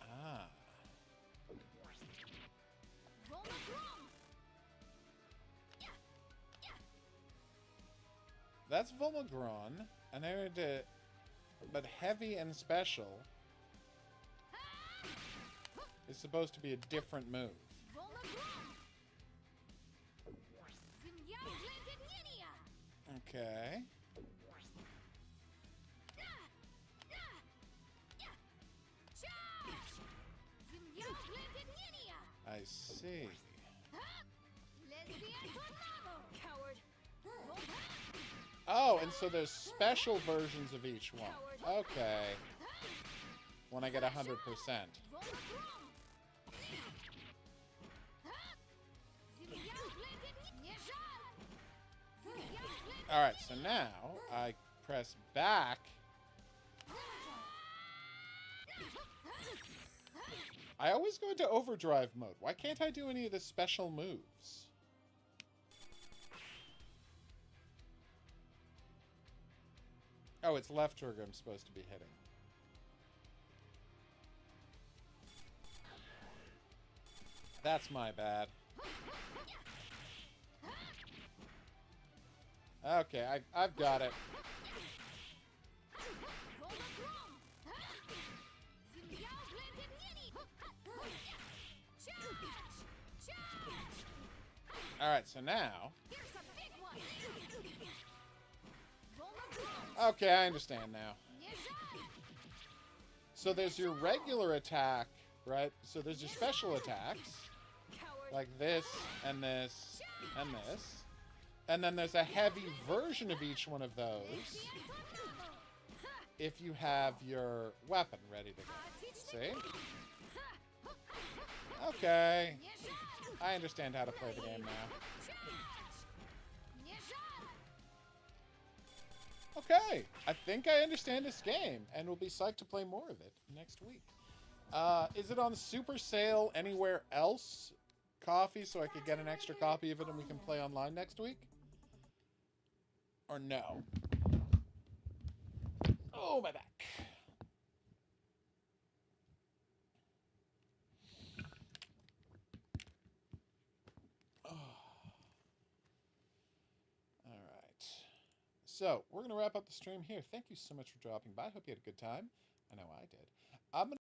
Ah. That's Volmagron. And I heard it, but heavy and special is supposed to be a different move. Okay. I see. Oh, and so there's special versions of each one. Okay. When I get 100%. Alright, so now I press back. I always go into overdrive mode. Why can't I do any of the special moves? Oh, it's left trigger I'm supposed to be hitting. That's my bad. Okay, I've got it. All right, so now. Here's a big one. Okay, I understand now. So there's your regular attack, right? So there's your special attacks, like this and this and this. And then there's a heavy version of each one of those if you have your weapon ready to go. See? Okay. I understand how to play the game now. Okay. I think I understand this game, and we'll be psyched to play more of it next week. Is it on super sale anywhere else, Coffee, so I could get an extra copy of it and we can play online next week? Or no? Oh, my back. Oh. All right. So, we're going to wrap up the stream here. Thank you so much for dropping by. I hope you had a good time. I know I did. I'm going to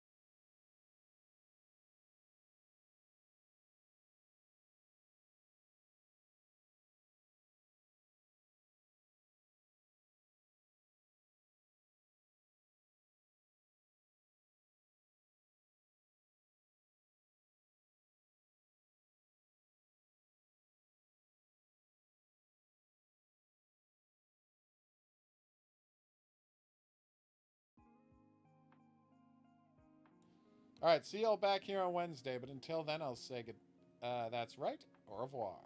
All right, see y'all back here on Wednesday, but until then, I'll say good. That's right. Au revoir.